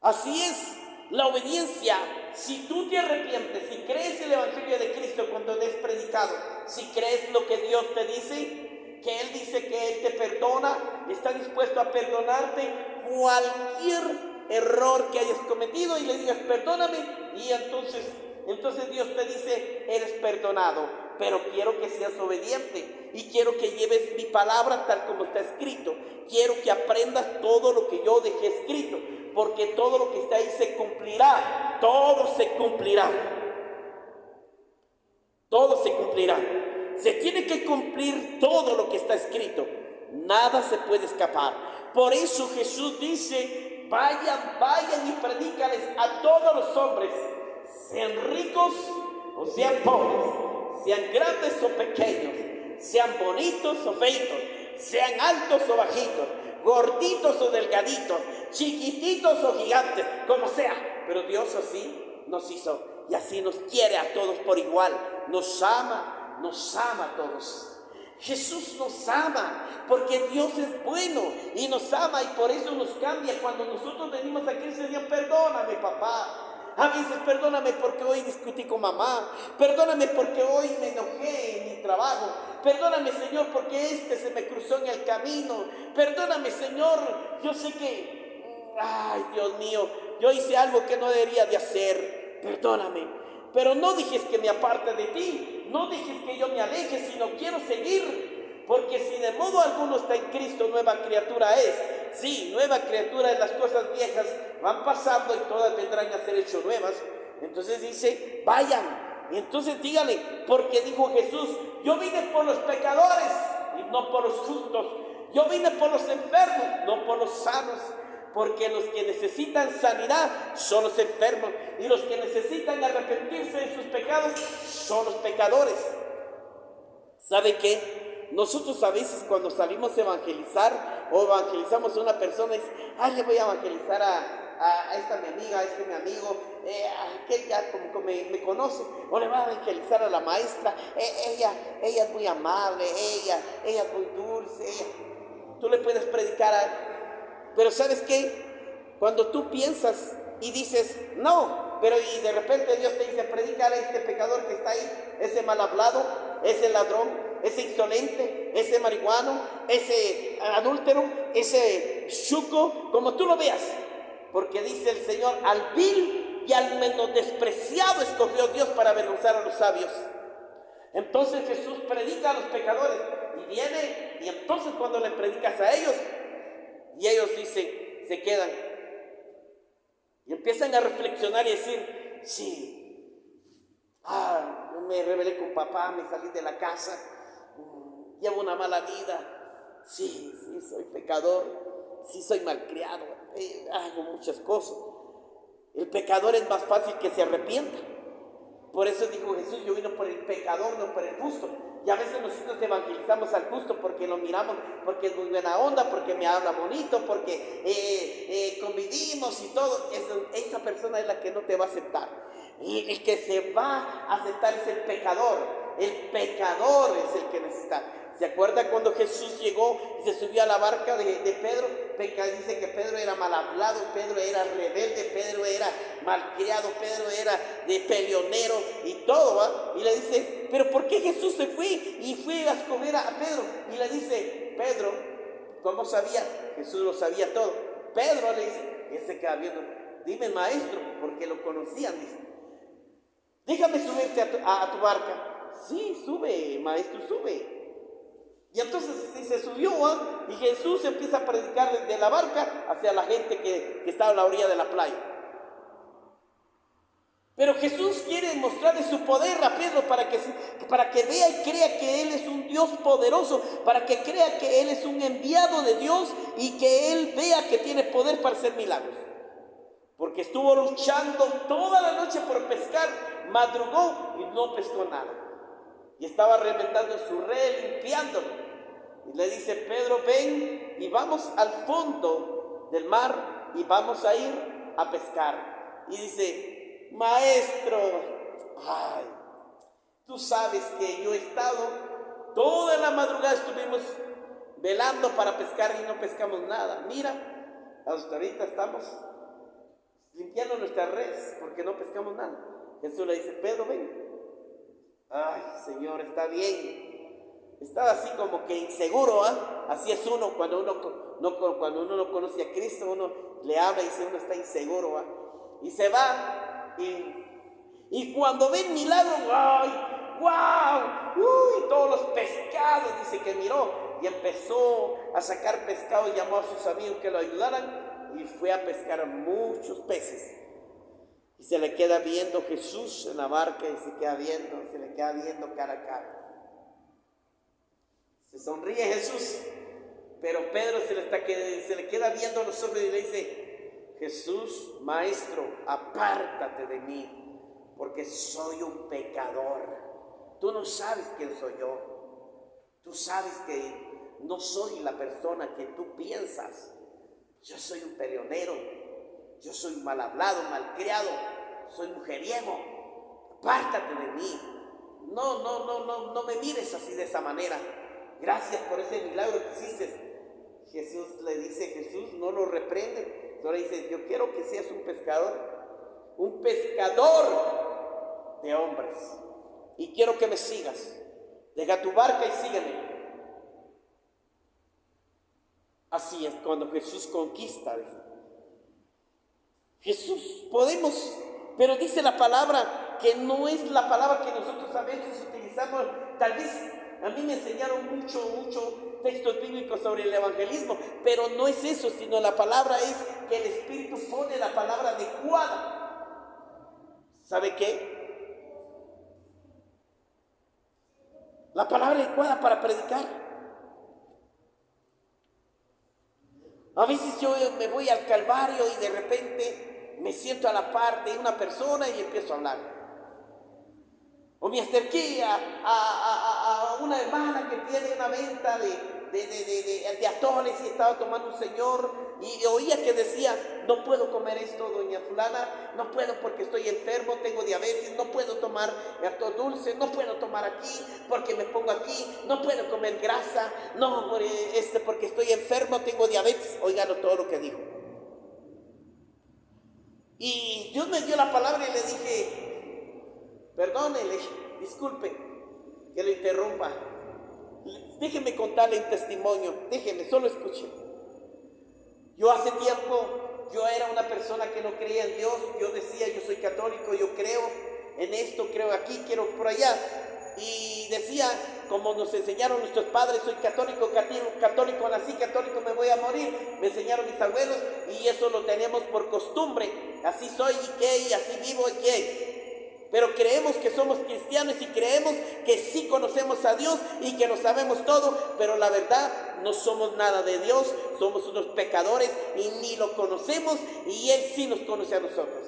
Así es la obediencia. Si tú te arrepientes, si crees el Evangelio de Cristo cuando es predicado, si crees lo que Dios te dice, que Él dice que Él te perdona, está dispuesto a perdonarte cualquier error que hayas cometido y le digas perdóname, y entonces Dios te dice eres perdonado, pero quiero que seas obediente y quiero que lleves mi palabra tal como está escrito. Quiero que aprendas todo lo que yo dejé escrito, porque todo lo que está ahí se cumplirá, todo se cumplirá. Todo se cumplirá. Se tiene que cumplir todo lo que está escrito. Nada se puede escapar. Por eso Jesús dice, vayan y predícales a todos los hombres, sean ricos o sean pobres, sean grandes o pequeños, sean bonitos o feitos, sean altos o bajitos, gorditos o delgaditos, chiquititos o gigantes, como sea. Pero Dios así nos hizo y así nos quiere a todos por igual. Nos ama a todos. Jesús nos ama porque Dios es bueno y nos ama, y por eso nos cambia. Cuando nosotros venimos a Cristo, Dios, perdóname, papá. A veces perdóname porque hoy discutí con mamá, perdóname porque hoy me enojé en mi trabajo, perdóname, Señor, porque se me cruzó en el camino, perdóname, Señor, yo sé que, ay, Dios mío, yo hice algo que no debería de hacer, perdóname, pero no dejes que me aparte de ti, no dejes que yo me aleje, sino quiero seguir, porque si de modo alguno está en Cristo, nueva criatura es. Sí, nueva criatura, es las cosas viejas van pasando y todas vendrán a ser hechas nuevas. Entonces dice, vayan. Y entonces dígale, porque dijo Jesús, yo vine por los pecadores y no por los justos. Yo vine por los enfermos, no por los sanos. Porque los que necesitan sanidad son los enfermos, y los que necesitan arrepentirse de sus pecados son los pecadores. ¿Sabe qué? Nosotros a veces cuando salimos a evangelizar o evangelizamos a una persona, dice, le voy a evangelizar a esta mi amiga, a este mi amigo, que ya como me conoce, o le va a evangelizar a la maestra, ella es muy amable, ella es muy dulce, tú le puedes predicar pero ¿sabes qué? Cuando tú piensas y dices, no, pero y de repente Dios te dice, predícale a este pecador que está ahí, ese mal hablado, ese ladrón, ese insolente, ese marihuano, ese adúltero, ese chuco, como tú lo veas, porque dice el Señor, al vil y al menospreciado escogió Dios para avergonzar a los sabios. Entonces Jesús predica a los pecadores y viene, y entonces cuando le predicas a ellos, y ellos dicen, se quedan y empiezan a reflexionar y decir, sí, me rebelé con papá, me salí de la casa, llevo una mala vida, sí, soy pecador, sí soy malcriado, hago muchas cosas. El pecador es más fácil que se arrepienta. Por eso dijo Jesús, yo vine por el pecador, no por el justo. y a veces nosotros evangelizamos al justo porque lo miramos, porque es muy buena onda, porque me habla bonito, porque convivimos y todo. Esa persona es la que no te va a aceptar. Y el que se va a aceptar es el pecador. El pecador es el que necesita. ¿Se acuerda cuando Jesús llegó y se subió a la barca de Pedro? Dice que Pedro era mal hablado, Pedro era rebelde, Pedro era malcriado, Pedro era de peleonero y todo, ¿va? Y le dice, ¿pero por qué Jesús se fue y fue a escoger a Pedro? Y le dice, Pedro, ¿cómo sabía? Jesús lo sabía todo. Pedro le dice, él se queda viendo, dime maestro, porque lo conocían, dice, déjame subirte a tu barca. Sí, sube, maestro, sube. Y entonces se subió, y Jesús empieza a predicar desde la barca hacia la gente que estaba a la orilla de la playa. Pero Jesús quiere mostrarle su poder a Pedro para que vea y crea que Él es un Dios poderoso, para que crea que Él es un enviado de Dios y que Él vea que tiene poder para hacer milagros. Porque estuvo luchando toda la noche por pescar, madrugó y no pescó nada. Y estaba reventando su red, limpiándolo. Y le dice, Pedro, ven y vamos al fondo del mar y vamos a ir a pescar. Y dice, maestro, ay, tú sabes que yo he estado, toda la madrugada estuvimos velando para pescar y no pescamos nada. Mira, hasta ahorita estamos limpiando nuestra red porque no pescamos nada. Jesús le dice, Pedro, ven. Ay, Señor, está bien. Estaba así como que inseguro, Así es uno cuando uno no conoce a Cristo, uno le habla y dice, uno está inseguro, Y se va y cuando ve el milagro, ¡ay! ¡Wow! ¡Uy! Todos los pescados, dice que miró y empezó a sacar pescado y llamó a sus amigos que lo ayudaran y fue a pescar muchos peces. Y se le queda viendo Jesús en la barca y se le queda viendo cara a cara. Se sonríe Jesús, pero Pedro se le queda viendo a los ojos y le dice, Jesús, maestro, apártate de mí, porque soy un pecador. Tú no sabes quién soy yo. Tú sabes que no soy la persona que tú piensas. Yo soy un peleonero. Yo soy mal hablado, malcriado, soy mujeriego, apártate de mí. No me mires así de esa manera. Gracias por ese milagro que hiciste. Jesús le dice, Jesús no lo reprende. Ahora dice, yo quiero que seas un pescador de hombres. Y quiero que me sigas. Deja tu barca y sígueme. Así es cuando Jesús conquista. Jesús podemos, pero dice la palabra que no es la palabra que nosotros a veces utilizamos. Tal vez a mí me enseñaron mucho textos bíblicos sobre el evangelismo, pero no es eso, sino la palabra es que el Espíritu pone la palabra adecuada. ¿Sabe qué? La palabra adecuada para predicar. A veces yo me voy al Calvario y de repente me siento a la par de una persona y empiezo a hablar. O me acerqué a una hermana que tiene una venta de atoles y estaba tomando un señor y oía que decía, no puedo comer esto, doña fulana, no puedo porque estoy enfermo, tengo diabetes, no puedo tomar atol dulce, no puedo tomar aquí porque me pongo aquí, no puedo comer grasa, no, porque estoy enfermo, tengo diabetes. Oigan todo lo que dijo. Y Dios me dio la palabra y le dije, perdónele, disculpe que lo interrumpa. Déjeme contarle un testimonio, déjeme, solo escuche. Yo hace tiempo, yo era una persona que no creía en Dios. Yo decía, yo soy católico, yo creo en esto, creo aquí, quiero por allá. Y decía, como nos enseñaron nuestros padres, soy católico, nací católico, me voy a morir. Me enseñaron mis abuelos y eso lo tenemos por costumbre. Así soy y qué, y así vivo y qué. Pero creemos que somos cristianos y creemos que sí conocemos a Dios y que lo sabemos todo, pero la verdad no somos nada de Dios, somos unos pecadores y ni lo conocemos y Él sí nos conoce a nosotros.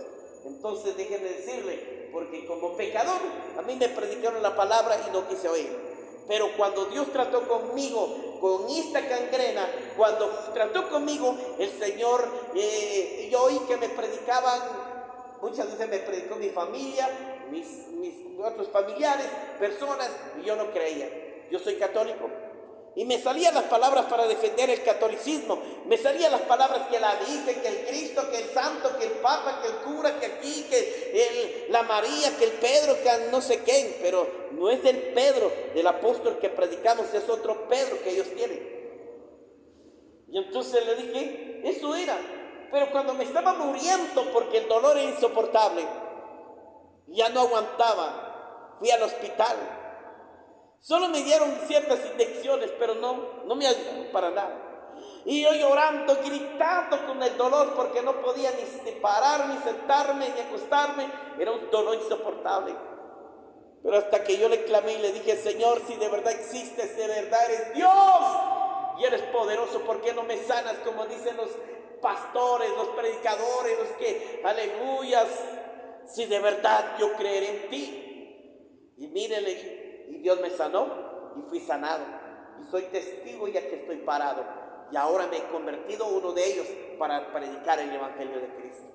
Entonces déjenme decirle, porque como pecador a mí me predicaron la palabra y no quise oír. Pero cuando Dios trató conmigo con esta gangrena, cuando trató conmigo el Señor, yo oí que me predicaban, muchas veces me predicó mi familia, mis otros familiares, personas, y yo no creía. Yo soy católico. Y me salían las palabras para defender el catolicismo. Me salían las palabras que la Virgen, que el Cristo, que el Santo, que el Papa, que el cura, que aquí, que la María, que el Pedro, que no sé quién. Pero no es el Pedro del apóstol que predicamos, es otro Pedro que ellos tienen. Y entonces le dije, eso era. Pero cuando me estaba muriendo porque el dolor era insoportable, ya no aguantaba, fui al hospital. Solo me dieron ciertas inyecciones, pero no me ayudaron para nada. Y yo llorando, gritando con el dolor, porque no podía ni parar, ni sentarme, ni acostarme. Era un dolor insoportable. Pero hasta que yo le clamé y le dije, Señor, si de verdad existes, de verdad eres Dios y eres poderoso, ¿por qué no me sanas? Como dicen los pastores, los predicadores, los que, aleluyas, si de verdad yo creeré en ti. Y mírele, y Dios me sanó y fui sanado. Y soy testigo ya que estoy parado. Y ahora me he convertido uno de ellos para predicar el Evangelio de Cristo.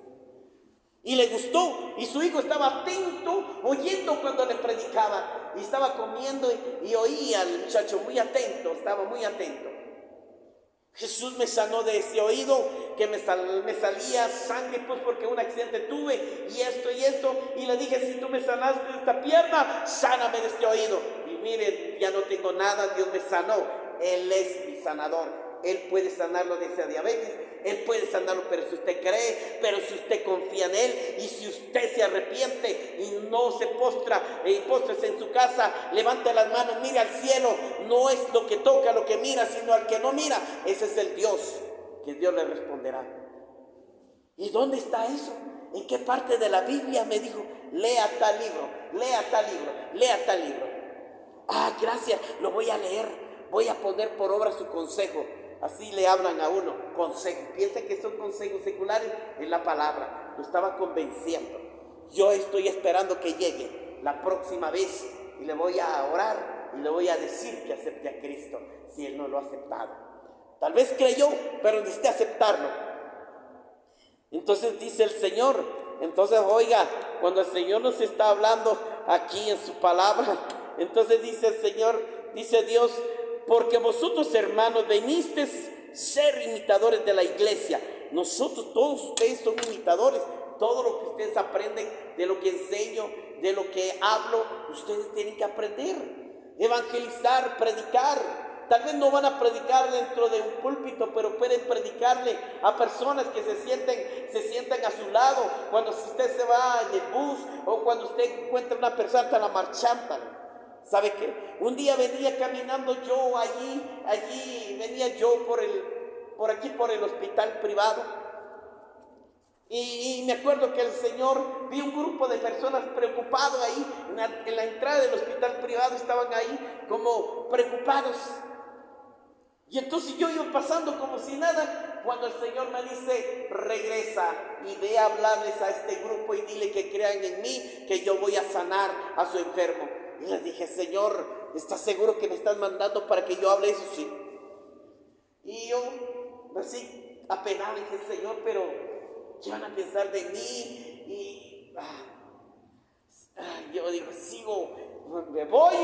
Y le gustó. Y su hijo estaba atento, oyendo cuando le predicaba. Y estaba comiendo y oía al muchacho muy atento, estaba muy atento. Jesús me sanó de ese oído, que me salía sangre, pues porque un accidente tuve, y esto, y le dije, si tú me sanaste de esta pierna, sáname de este oído. Y miren, ya no tengo nada, Dios me sanó, Él es mi sanador. Él puede sanarlo de esa diabetes, Él puede sanarlo, pero si usted cree, pero si usted confía en Él, y si usted se arrepiente y no se postra, póstrese en su casa, levante las manos, mire al cielo, no es lo que toca, lo que mira, sino al que no mira, ese es el Dios, que Dios le responderá. ¿Y dónde está eso? ¿En qué parte de la Biblia? Me dijo, lea tal libro, lea tal libro, lea tal libro. Ah, gracias, lo voy a leer, voy a poner por obra su consejo. Así le hablan a uno, consejo. Piensa que son consejos seculares, es la palabra. Lo estaba convenciendo. Yo estoy esperando que llegue la próxima vez y le voy a orar y le voy a decir que acepte a Cristo si Él no lo ha aceptado. Tal vez creyó, pero necesita aceptarlo. Entonces dice el Señor, entonces oiga, cuando el Señor nos está hablando aquí en su palabra, entonces dice el Señor, dice Dios, porque vosotros, hermanos, venisteis ser imitadores de la iglesia. Nosotros, todos ustedes son imitadores. Todo lo que ustedes aprenden, de lo que enseño, de lo que hablo, ustedes tienen que aprender. Evangelizar, predicar. Tal vez no van a predicar dentro de un púlpito, pero pueden predicarle a personas que se sientan a su lado. Cuando usted se va en el bus o cuando usted encuentra una persona que la marchanta. ¿Sabe qué? Un día venía caminando yo allí venía yo por aquí por el hospital privado. Y me acuerdo que el Señor, vi un grupo de personas preocupados ahí, en la entrada del hospital privado estaban ahí como preocupados. Y entonces yo iba pasando como si nada, cuando el Señor me dice, regresa y ve a hablarles a este grupo y dile que crean en mí, que yo voy a sanar a su enfermo. Y les dije, Señor, ¿estás seguro que me estás mandando para que yo hable eso? Sí. Y yo, así, apenado, dije, Señor, pero ¿qué van a pensar de mí? Y yo digo, sigo, ¿me voy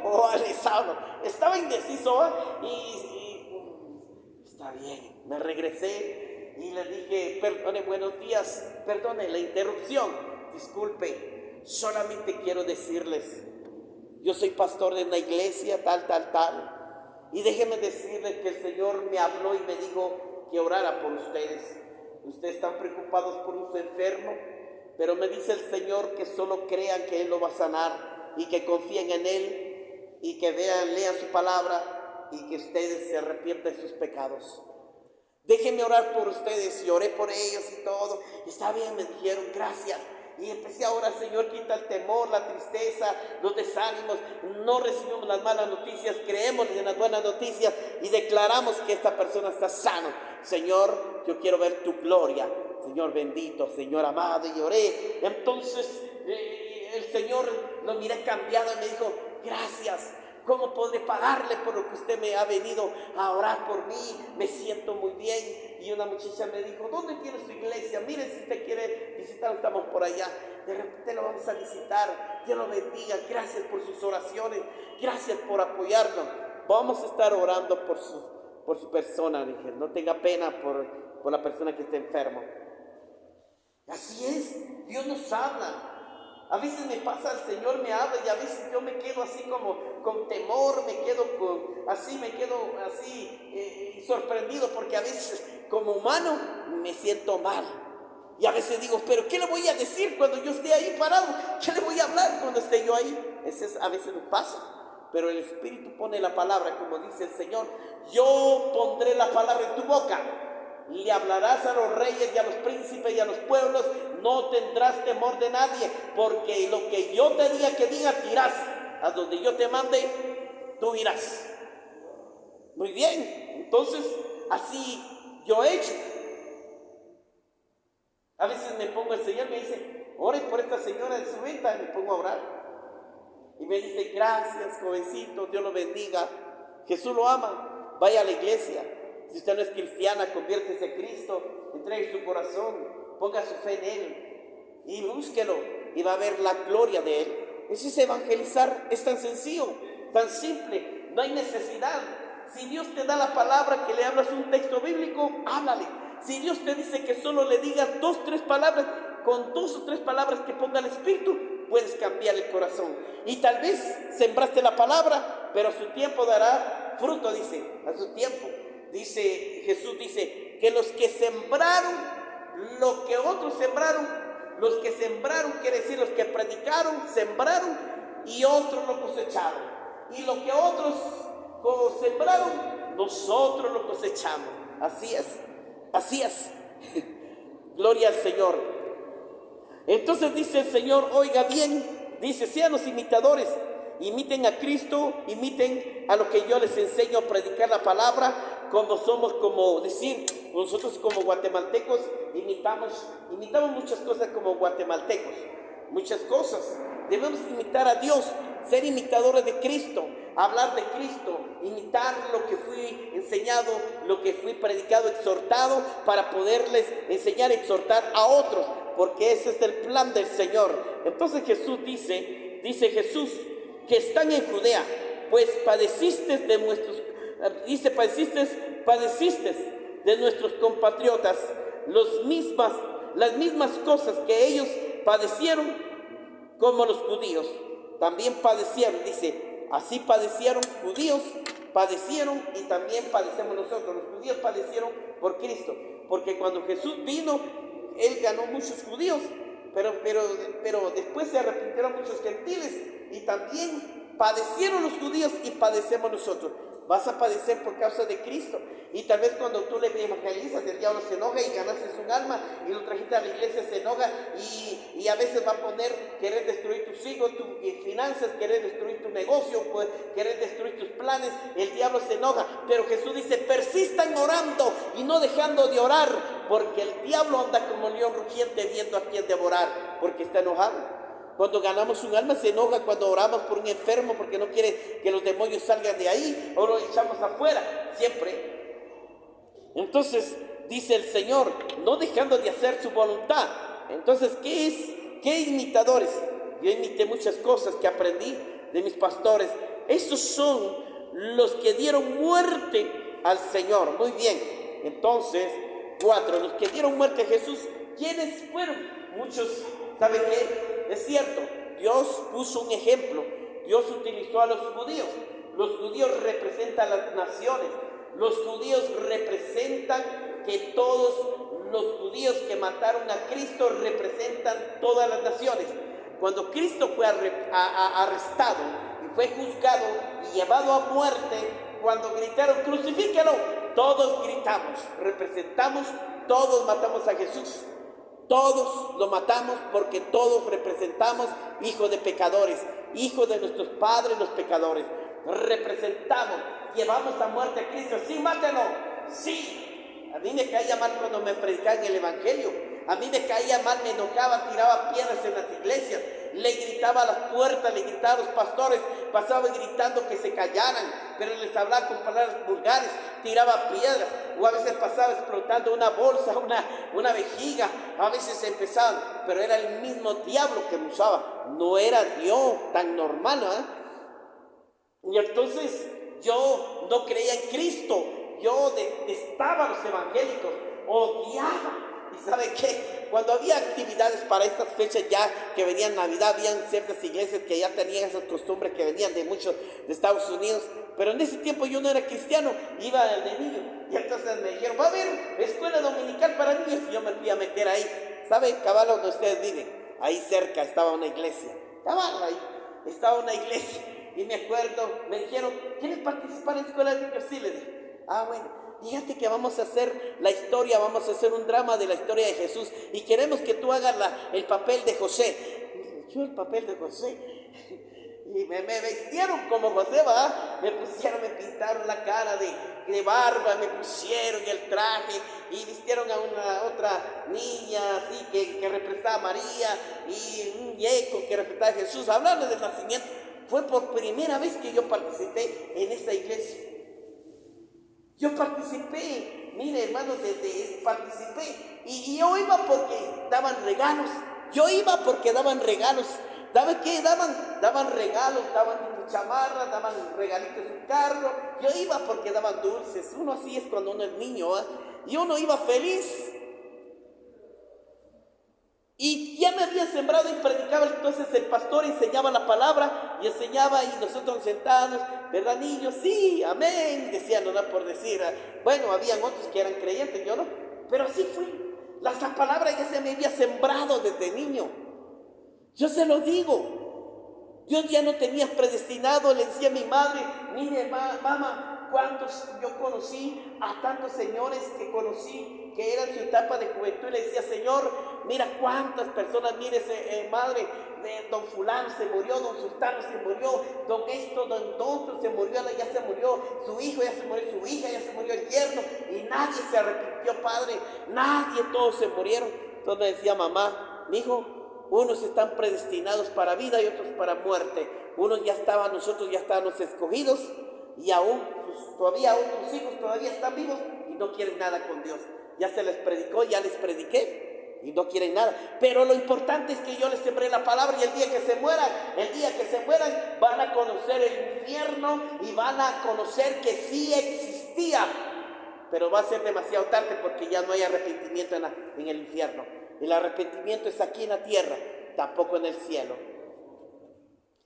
o les hablo? Estaba indeciso, y está bien, me regresé y les dije, perdone, buenos días, perdone la interrupción, disculpe, solamente quiero decirles, yo soy pastor de una iglesia, tal. Y déjenme decirles que el Señor me habló y me dijo que orara por ustedes. Ustedes están preocupados por un enfermo, pero me dice el Señor que solo crean que Él lo va a sanar y que confíen en Él y que lean su palabra y que ustedes se arrepientan de sus pecados. Déjenme orar por ustedes. Y oré por ellos y todo. Está bien, me dijeron, gracias. Y empecé a orar, Señor, quita el temor, la tristeza, los desánimos. No recibimos las malas noticias, creemos en las buenas noticias y declaramos que esta persona está sana. Señor, yo quiero ver tu gloria. Señor bendito, Señor amado. Y oré. Entonces el Señor lo miré cambiado y me dijo, gracias. ¿Cómo podré pagarle por lo que usted me ha venido a orar por mí? Me siento muy bien. Y una muchacha me dijo, ¿dónde tiene su iglesia? Mire, si usted quiere visitar, estamos por allá. De repente lo vamos a visitar. Dios lo bendiga. Gracias por sus oraciones. Gracias por apoyarnos. Vamos a estar orando por su persona. Dije, no tenga pena por la persona que está enfermo. Así es, Dios nos habla. A veces me pasa, el Señor me habla y a veces yo me quedo así como con temor, me quedo así sorprendido, porque a veces como humano me siento mal. Y a veces digo, pero ¿qué le voy a decir cuando yo esté ahí parado? ¿Qué le voy a hablar cuando esté yo ahí? A veces nos pasa, pero el Espíritu pone la palabra, como dice el Señor, yo pondré la palabra en tu boca. Le hablarás a los reyes y a los príncipes y a los pueblos, no tendrás temor de nadie, porque lo que yo te diga que digas, irás. A donde yo te mande, tú irás. Muy bien, entonces así yo he hecho. A veces me pongo, el Señor me dice, ore por esta señora de su venta, y me pongo a orar. Y me dice, gracias jovencito, Dios lo bendiga, Jesús lo ama, vaya a la iglesia. Si usted no es cristiana, conviértese en Cristo, entregue su corazón, ponga su fe en Él y búsquelo y va a ver la gloria de Él. Eso es evangelizar, es tan sencillo, tan simple, no hay necesidad. Si Dios te da la palabra, que le hablas un texto bíblico, háblale. Si Dios te dice que solo le digas 2 o 3 palabras, con 2 o 3 palabras que ponga el Espíritu, puedes cambiar el corazón. Y tal vez sembraste la palabra, pero a su tiempo dará fruto, dice, a su tiempo. Dice, Jesús dice, que los que sembraron, lo que otros sembraron, los que sembraron, quiere decir los que predicaron, sembraron, y otros lo cosecharon. Y lo que otros sembraron, nosotros lo cosechamos. Así es, así es. Gloria al Señor. Entonces dice el Señor, oiga bien, dice, sean los imitadores, imiten a Cristo, imiten a lo que yo les enseño a predicar la palabra. Como somos, como decir, nosotros como guatemaltecos imitamos muchas cosas como guatemaltecos, muchas cosas. Debemos imitar a Dios, ser imitadores de Cristo, hablar de Cristo, imitar lo que fui enseñado, lo que fui predicado, exhortado, para poderles enseñar, exhortar a otros, porque ese es el plan del Señor. Entonces Jesús dice Jesús, que están en Judea, pues padeciste de nuestros compatriotas las mismas cosas que ellos padecieron, como los judíos también padecieron. Dice, así padecieron judíos, padecieron y también padecemos nosotros. Los judíos padecieron por Cristo, porque cuando Jesús vino, Él ganó muchos judíos, pero después se arrepintieron muchos gentiles, y también padecieron los judíos y padecemos nosotros. Vas a padecer por causa de Cristo. Y tal vez cuando tú le evangelizas, el diablo se enoja y ganaste un alma y lo trajiste a la iglesia, se enoja y a veces va a querer destruir tus hijos, tus finanzas, querer destruir tu negocio, querer destruir tus planes. El diablo se enoja, pero Jesús dice, persistan orando y no dejando de orar, porque el diablo anda como león rugiente viendo a quién devorar, porque está enojado. Cuando ganamos un alma se enoja cuando oramos por un enfermo, porque no quiere que los demonios salgan de ahí, o lo echamos afuera, siempre. Entonces dice el Señor, no dejando de hacer su voluntad. Entonces, ¿qué imitadores? Yo imité muchas cosas que aprendí de mis pastores. Estos son los que dieron muerte al Señor. Muy bien. Entonces, 4, los que dieron muerte a Jesús, ¿quiénes fueron? Muchos, ¿saben qué? Es cierto, Dios puso un ejemplo. Dios utilizó a los judíos. Los judíos representan las naciones. Los judíos representan que todos los judíos que mataron a Cristo representan todas las naciones. Cuando Cristo fue arrestado y fue juzgado y llevado a muerte, cuando gritaron crucifíquelo, todos gritamos, representamos, todos matamos a Jesús. Todos lo matamos porque todos representamos hijos de pecadores, hijos de nuestros padres los pecadores. Representamos, llevamos a muerte a Cristo. Sí, mátelo, sí. A mí me caía mal cuando me predicaban el Evangelio. A mí me caía mal, me enojaba, tiraba piedras en las iglesias. le gritaba a las puertas, le gritaba a los pastores, pasaba gritando que se callaran, pero les hablaba con palabras vulgares, tiraba piedras, o a veces pasaba explotando una bolsa, una vejiga, a veces empezaban, pero era el mismo diablo que me usaba, no era Dios tan normal, Y entonces yo no creía en Cristo, yo detestaba a los evangélicos, odiaba. ¿Y sabe qué? Cuando había actividades para estas fechas ya que venían Navidad, habían ciertas iglesias que ya tenían esas costumbres que venían de muchos de Estados Unidos, pero en ese tiempo yo no era cristiano, iba de niño, y entonces me dijeron, va a haber escuela dominical para niños, y yo me fui a meter ahí. ¿Sabe, cabal, donde ustedes viven? Ahí cerca estaba una iglesia, cabal, ahí estaba una iglesia, y me acuerdo, me dijeron, ¿quieres participar en escuela de niños? Sí, le dije, bueno. Fíjate que vamos a hacer la historia, vamos a hacer un drama de la historia de Jesús y queremos que tú hagas el papel de José. Yo el papel de José. Y me vistieron como José, ¿va? Me pintaron la cara de barba, me pusieron el traje y vistieron a otra niña así que representaba a María y un muñeco que representaba a Jesús. Hablando del nacimiento. Fue por primera vez que yo participé en esa iglesia. Yo participé, mire hermano, participé y yo iba porque daban regalos, ¿sabe qué? Daban regalos, daban chamarras, daban regalitos en su carro, yo iba porque daban dulces, uno así es cuando uno es niño, y uno iba feliz. Y ya me había sembrado y predicaba, entonces el pastor enseñaba la palabra y enseñaba y nosotros sentados, ¿verdad niños? Sí, amén, decían, no por decir. Bueno, habían otros que eran creyentes, yo no, pero así fui. La palabra ya se me había sembrado desde niño. Yo se lo digo, Dios ya no tenía predestinado, le decía a mi madre, mire mamá, cuántos yo conocí, a tantos señores que conocí, que era en su etapa de juventud, y le decía, Señor, mira cuántas personas, mire, madre, don fulano se murió, don sultano se murió, don esto, don otro se murió, ya se murió, su hijo ya se murió, su hija ya se murió, el yerno, y nadie se arrepintió, padre, nadie, todos se murieron. Entonces me decía, mamá, mi hijo, unos están predestinados para vida y otros para muerte, nosotros ya estábamos escogidos, y aún, todavía otros hijos todavía están vivos y no quieren nada con Dios. Ya se les predicó, ya les prediqué y no quieren nada. Pero lo importante es que yo les sembré la palabra y el día que se mueran, van a conocer el infierno y van a conocer que sí existía. Pero va a ser demasiado tarde porque ya no hay arrepentimiento en el infierno. El arrepentimiento es aquí en la tierra, tampoco en el cielo.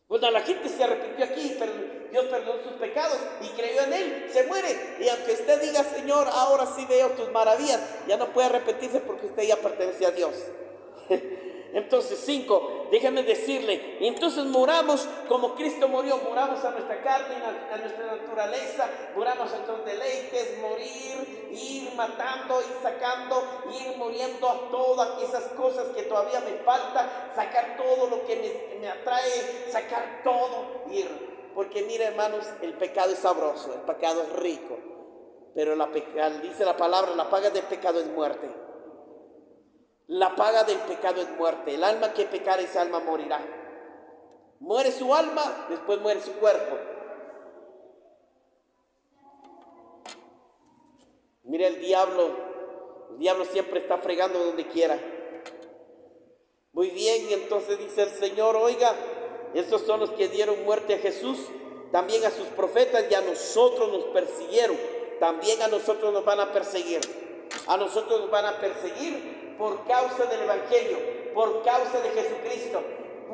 Bueno, la gente se arrepintió aquí, pero Dios perdonó sus pecados y creyó en Él, se muere. Y aunque usted diga, Señor, ahora sí veo tus maravillas, ya no puede arrepentirse porque usted ya pertenece a Dios. Entonces, 5, déjame decirle, entonces muramos como Cristo murió, muramos a nuestra carne, a nuestra naturaleza, muramos a nuestros deleites, morir, ir matando, ir sacando, ir muriendo a todas esas cosas que todavía me falta, sacar todo lo que me atrae, sacar todo, ir. Porque mira hermanos, el pecado es sabroso, el pecado es rico, pero dice la palabra, la paga del pecado es muerte. La paga del pecado es muerte. El alma que pecare, esa alma morirá. Muere su alma, después muere su cuerpo. Mire el diablo siempre está fregando donde quiera. Muy bien, y entonces dice el Señor, oiga, estos son los que dieron muerte a Jesús, también a sus profetas, y a nosotros nos persiguieron, también a nosotros nos van a perseguir. A nosotros nos van a perseguir por causa del Evangelio, por causa de Jesucristo.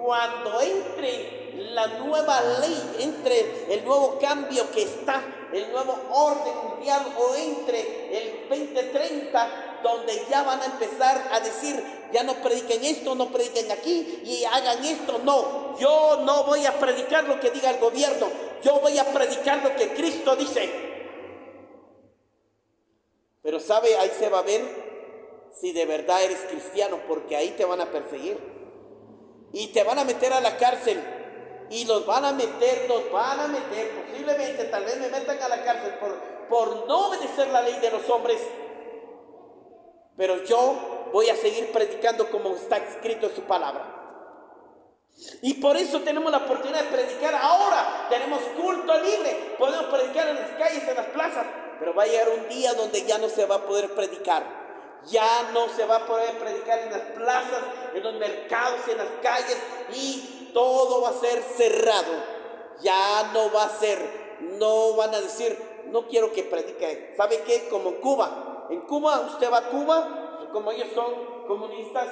Cuando entre la nueva ley, entre el nuevo cambio que está, el nuevo orden mundial, o entre el 2030, donde ya van a empezar a decir, ya no prediquen esto, no prediquen aquí y hagan esto. No, yo no voy a predicar lo que diga el gobierno, yo voy a predicar lo que Cristo dice. Pero sabe, ahí se va a ver si de verdad eres cristiano, porque ahí te van a perseguir y te van a meter a la cárcel y nos van a meter, posiblemente tal vez me metan a la cárcel por no obedecer la ley de los hombres, pero yo voy a seguir predicando como está escrito en su palabra. Y por eso tenemos la oportunidad de predicar ahora. Tenemos culto libre, podemos predicar en las calles, en las plazas. Pero va a llegar un día donde ya no se va a poder predicar. Ya no se va a poder predicar en las plazas, en los mercados, en las calles, y todo va a ser cerrado. Ya no va a ser, no van a decir, no quiero que predique. ¿Sabe qué? Como en Cuba. En Cuba, usted va a Cuba, como ellos son comunistas,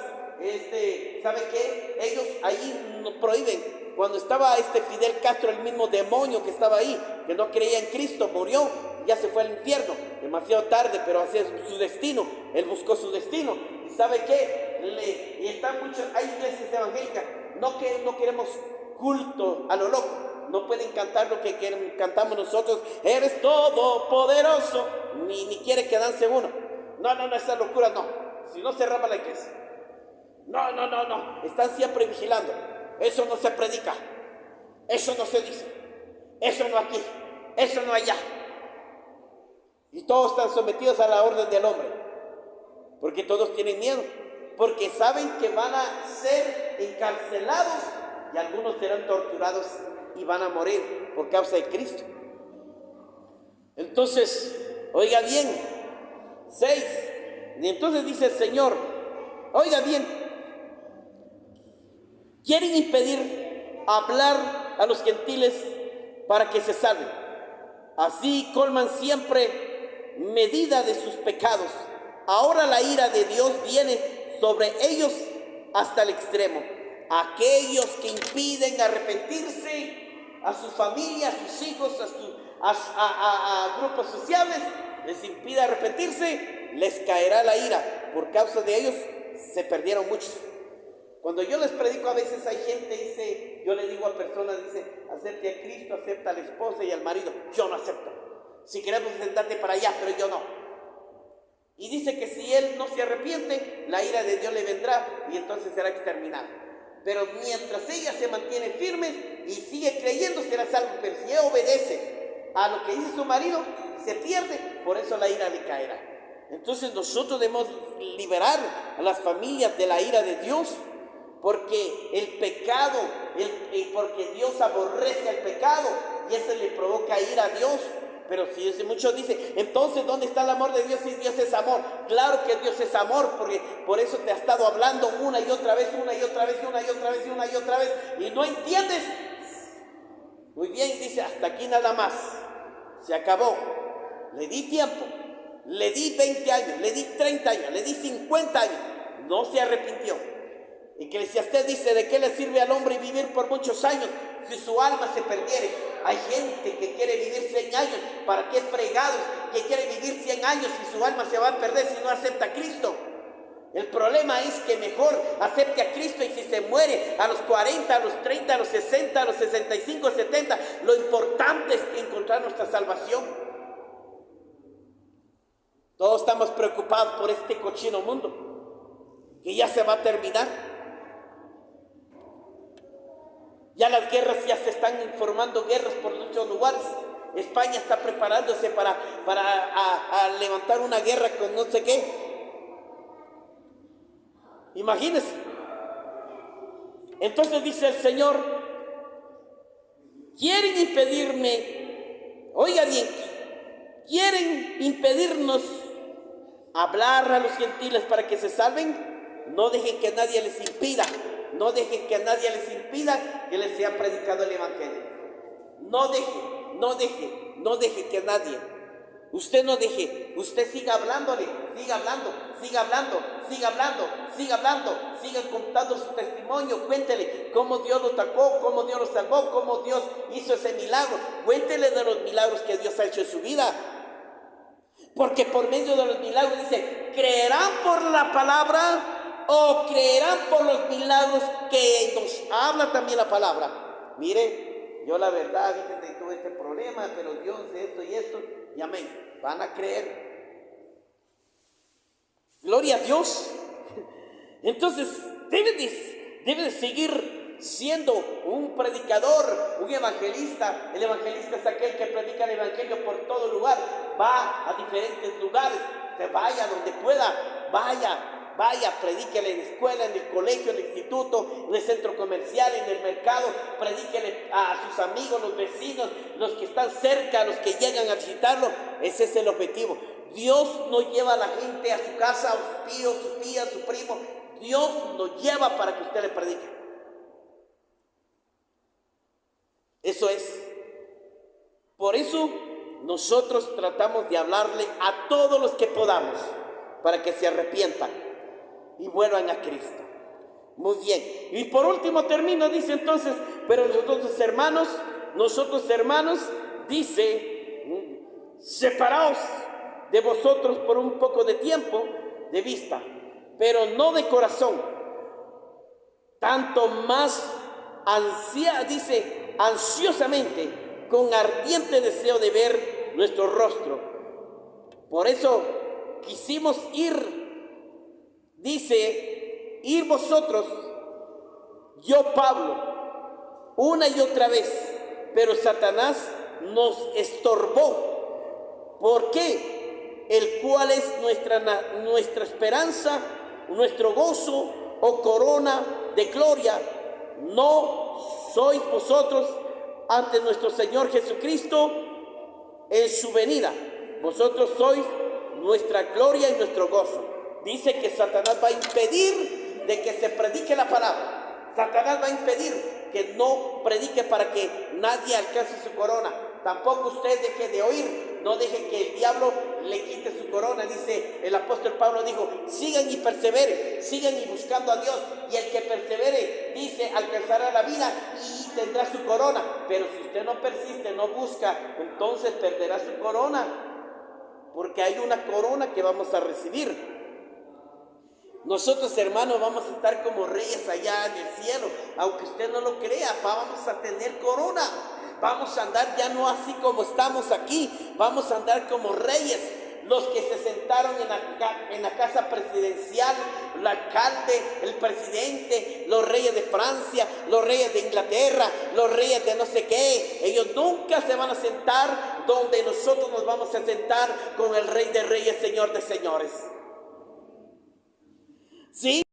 ¿sabe qué? Ellos ahí no prohíben. Cuando estaba Fidel Castro, el mismo demonio que estaba ahí, que no creía en Cristo, murió, ya se fue al infierno, demasiado tarde, pero así es su destino, él buscó su destino. ¿Y sabe qué? Y están muchos, hay iglesias evangélicas, no queremos culto a lo loco, no pueden cantar lo que cantamos nosotros, eres todopoderoso, ni quiere que dance uno. No, esa locura no, si no cerramos la iglesia. No, están siempre vigilando. Eso no se predica, eso no se dice, eso no aquí, eso no allá. Y todos están sometidos a la orden del hombre, porque todos tienen miedo, porque saben que van a ser encarcelados y algunos serán torturados y van a morir por causa de Cristo. Entonces, oiga bien, 6, y entonces dice el Señor, oiga bien, quieren impedir hablar a los gentiles para que se salven. Así colman siempre medida de sus pecados. Ahora la ira de Dios viene sobre ellos hasta el extremo. Aquellos que impiden arrepentirse a su familia, a sus hijos, a grupos sociales, les impide arrepentirse, les caerá la ira. Por causa de ellos se perdieron muchos. Cuando yo les predico, a veces hay gente, dice, yo le digo a personas, dice, acepte a Cristo, acepta a la esposa y al marido. Yo no acepto. Si queremos sentarte para allá, pero yo no. Y dice que si él no se arrepiente, la ira de Dios le vendrá y entonces será exterminado. Pero mientras ella se mantiene firme y sigue creyendo, será salvo. Pero si ella obedece a lo que dice su marido, se pierde, por eso la ira le caerá. Entonces nosotros debemos liberar a las familias de la ira de Dios, porque el pecado, porque Dios aborrece el pecado y eso le provoca ira a Dios. Pero si muchos dicen, entonces ¿dónde está el amor de Dios si Dios es amor? Claro que Dios es amor, porque por eso te ha estado hablando una y otra vez, y no entiendes. Muy bien, dice, hasta aquí nada más, se acabó. Le di tiempo, le di 20 años, le di 30 años, le di 50 años, no se arrepintió. Eclesiastés dice, ¿de qué le sirve al hombre vivir por muchos años si su alma se perdiere? Hay gente que quiere vivir 100 años, ¿para qué fregados? Que quiere vivir 100 años y su alma se va a perder si no acepta a Cristo. El problema es que mejor acepte a Cristo, y si se muere a los 40, a los 30, a los 60, a los 65, 70, lo importante es encontrar nuestra salvación. Todos estamos preocupados por este cochino mundo, que ya se va a terminar. Ya las guerras ya se están formando, guerras por muchos lugares. España está preparándose para levantar una guerra con no sé qué. Imagínense. Entonces dice el Señor, quieren impedirme, oiga bien, quieren impedirnos hablar a los gentiles para que se salven. No dejen que nadie les impida. No deje que nadie les impida que les sea predicado el evangelio. No deje que nadie. Usted no deje, usted siga hablándole, siga contando su testimonio, cuéntele cómo Dios lo tocó, cómo Dios lo salvó, cómo Dios hizo ese milagro. Cuéntele de los milagros que Dios ha hecho en su vida. Porque por medio de los milagros dice, creerán por la palabra o creerán por los milagros que nos habla también la palabra. Mire, yo la verdad, fíjense, tuve este problema, pero Dios esto y esto, y amén, van a creer. Gloria a Dios. Entonces, debe de seguir siendo un predicador, un evangelista. El evangelista es aquel que predica el evangelio por todo lugar, va a diferentes lugares, que vaya donde pueda, vaya. Vaya, predíquele en la escuela, en el colegio, en el instituto, en el centro comercial, en el mercado. Predíquele a sus amigos, los vecinos, los que están cerca, los que llegan a visitarlo. Ese es el objetivo. Dios no lleva a la gente a su casa, a su tío, su tía, su primo. Dios lo lleva para que usted le predique. Eso es. Por eso nosotros tratamos de hablarle a todos los que podamos para que se arrepientan y vuelvan a Cristo. Muy bien. Y por último termino, dice entonces, pero nosotros hermanos, dice, separaos de vosotros por un poco de tiempo de vista, pero no de corazón, tanto más ansiosamente, con ardiente deseo de ver nuestro rostro. Por eso quisimos ir vosotros, yo Pablo, una y otra vez, pero Satanás nos estorbó. ¿Por qué? El cual es nuestra esperanza, nuestro gozo o corona de gloria. ¿No sois vosotros ante nuestro Señor Jesucristo en su venida? Vosotros sois nuestra gloria y nuestro gozo. Dice que Satanás va a impedir de que se predique la palabra. Satanás va a impedir que no predique para que nadie alcance su corona. Tampoco usted deje de oír, no deje que el diablo le quite su corona. Dice el apóstol Pablo, dijo, sigan y perseveren, sigan y buscando a Dios, y el que persevere, dice, alcanzará la vida y tendrá su corona. Pero si usted no persiste, no busca, entonces perderá su corona, porque hay una corona que vamos a recibir. Nosotros, hermanos, vamos a estar como reyes allá en el cielo. Aunque usted no lo crea, vamos a tener corona. Vamos a andar ya no así como estamos aquí. Vamos a andar como reyes. Los que se sentaron en la casa presidencial, el alcalde, el presidente, los reyes de Francia, los reyes de Inglaterra, los reyes de no sé qué. Ellos nunca se van a sentar donde nosotros nos vamos a sentar con el Rey de Reyes, Señor de Señores. ¿Sí?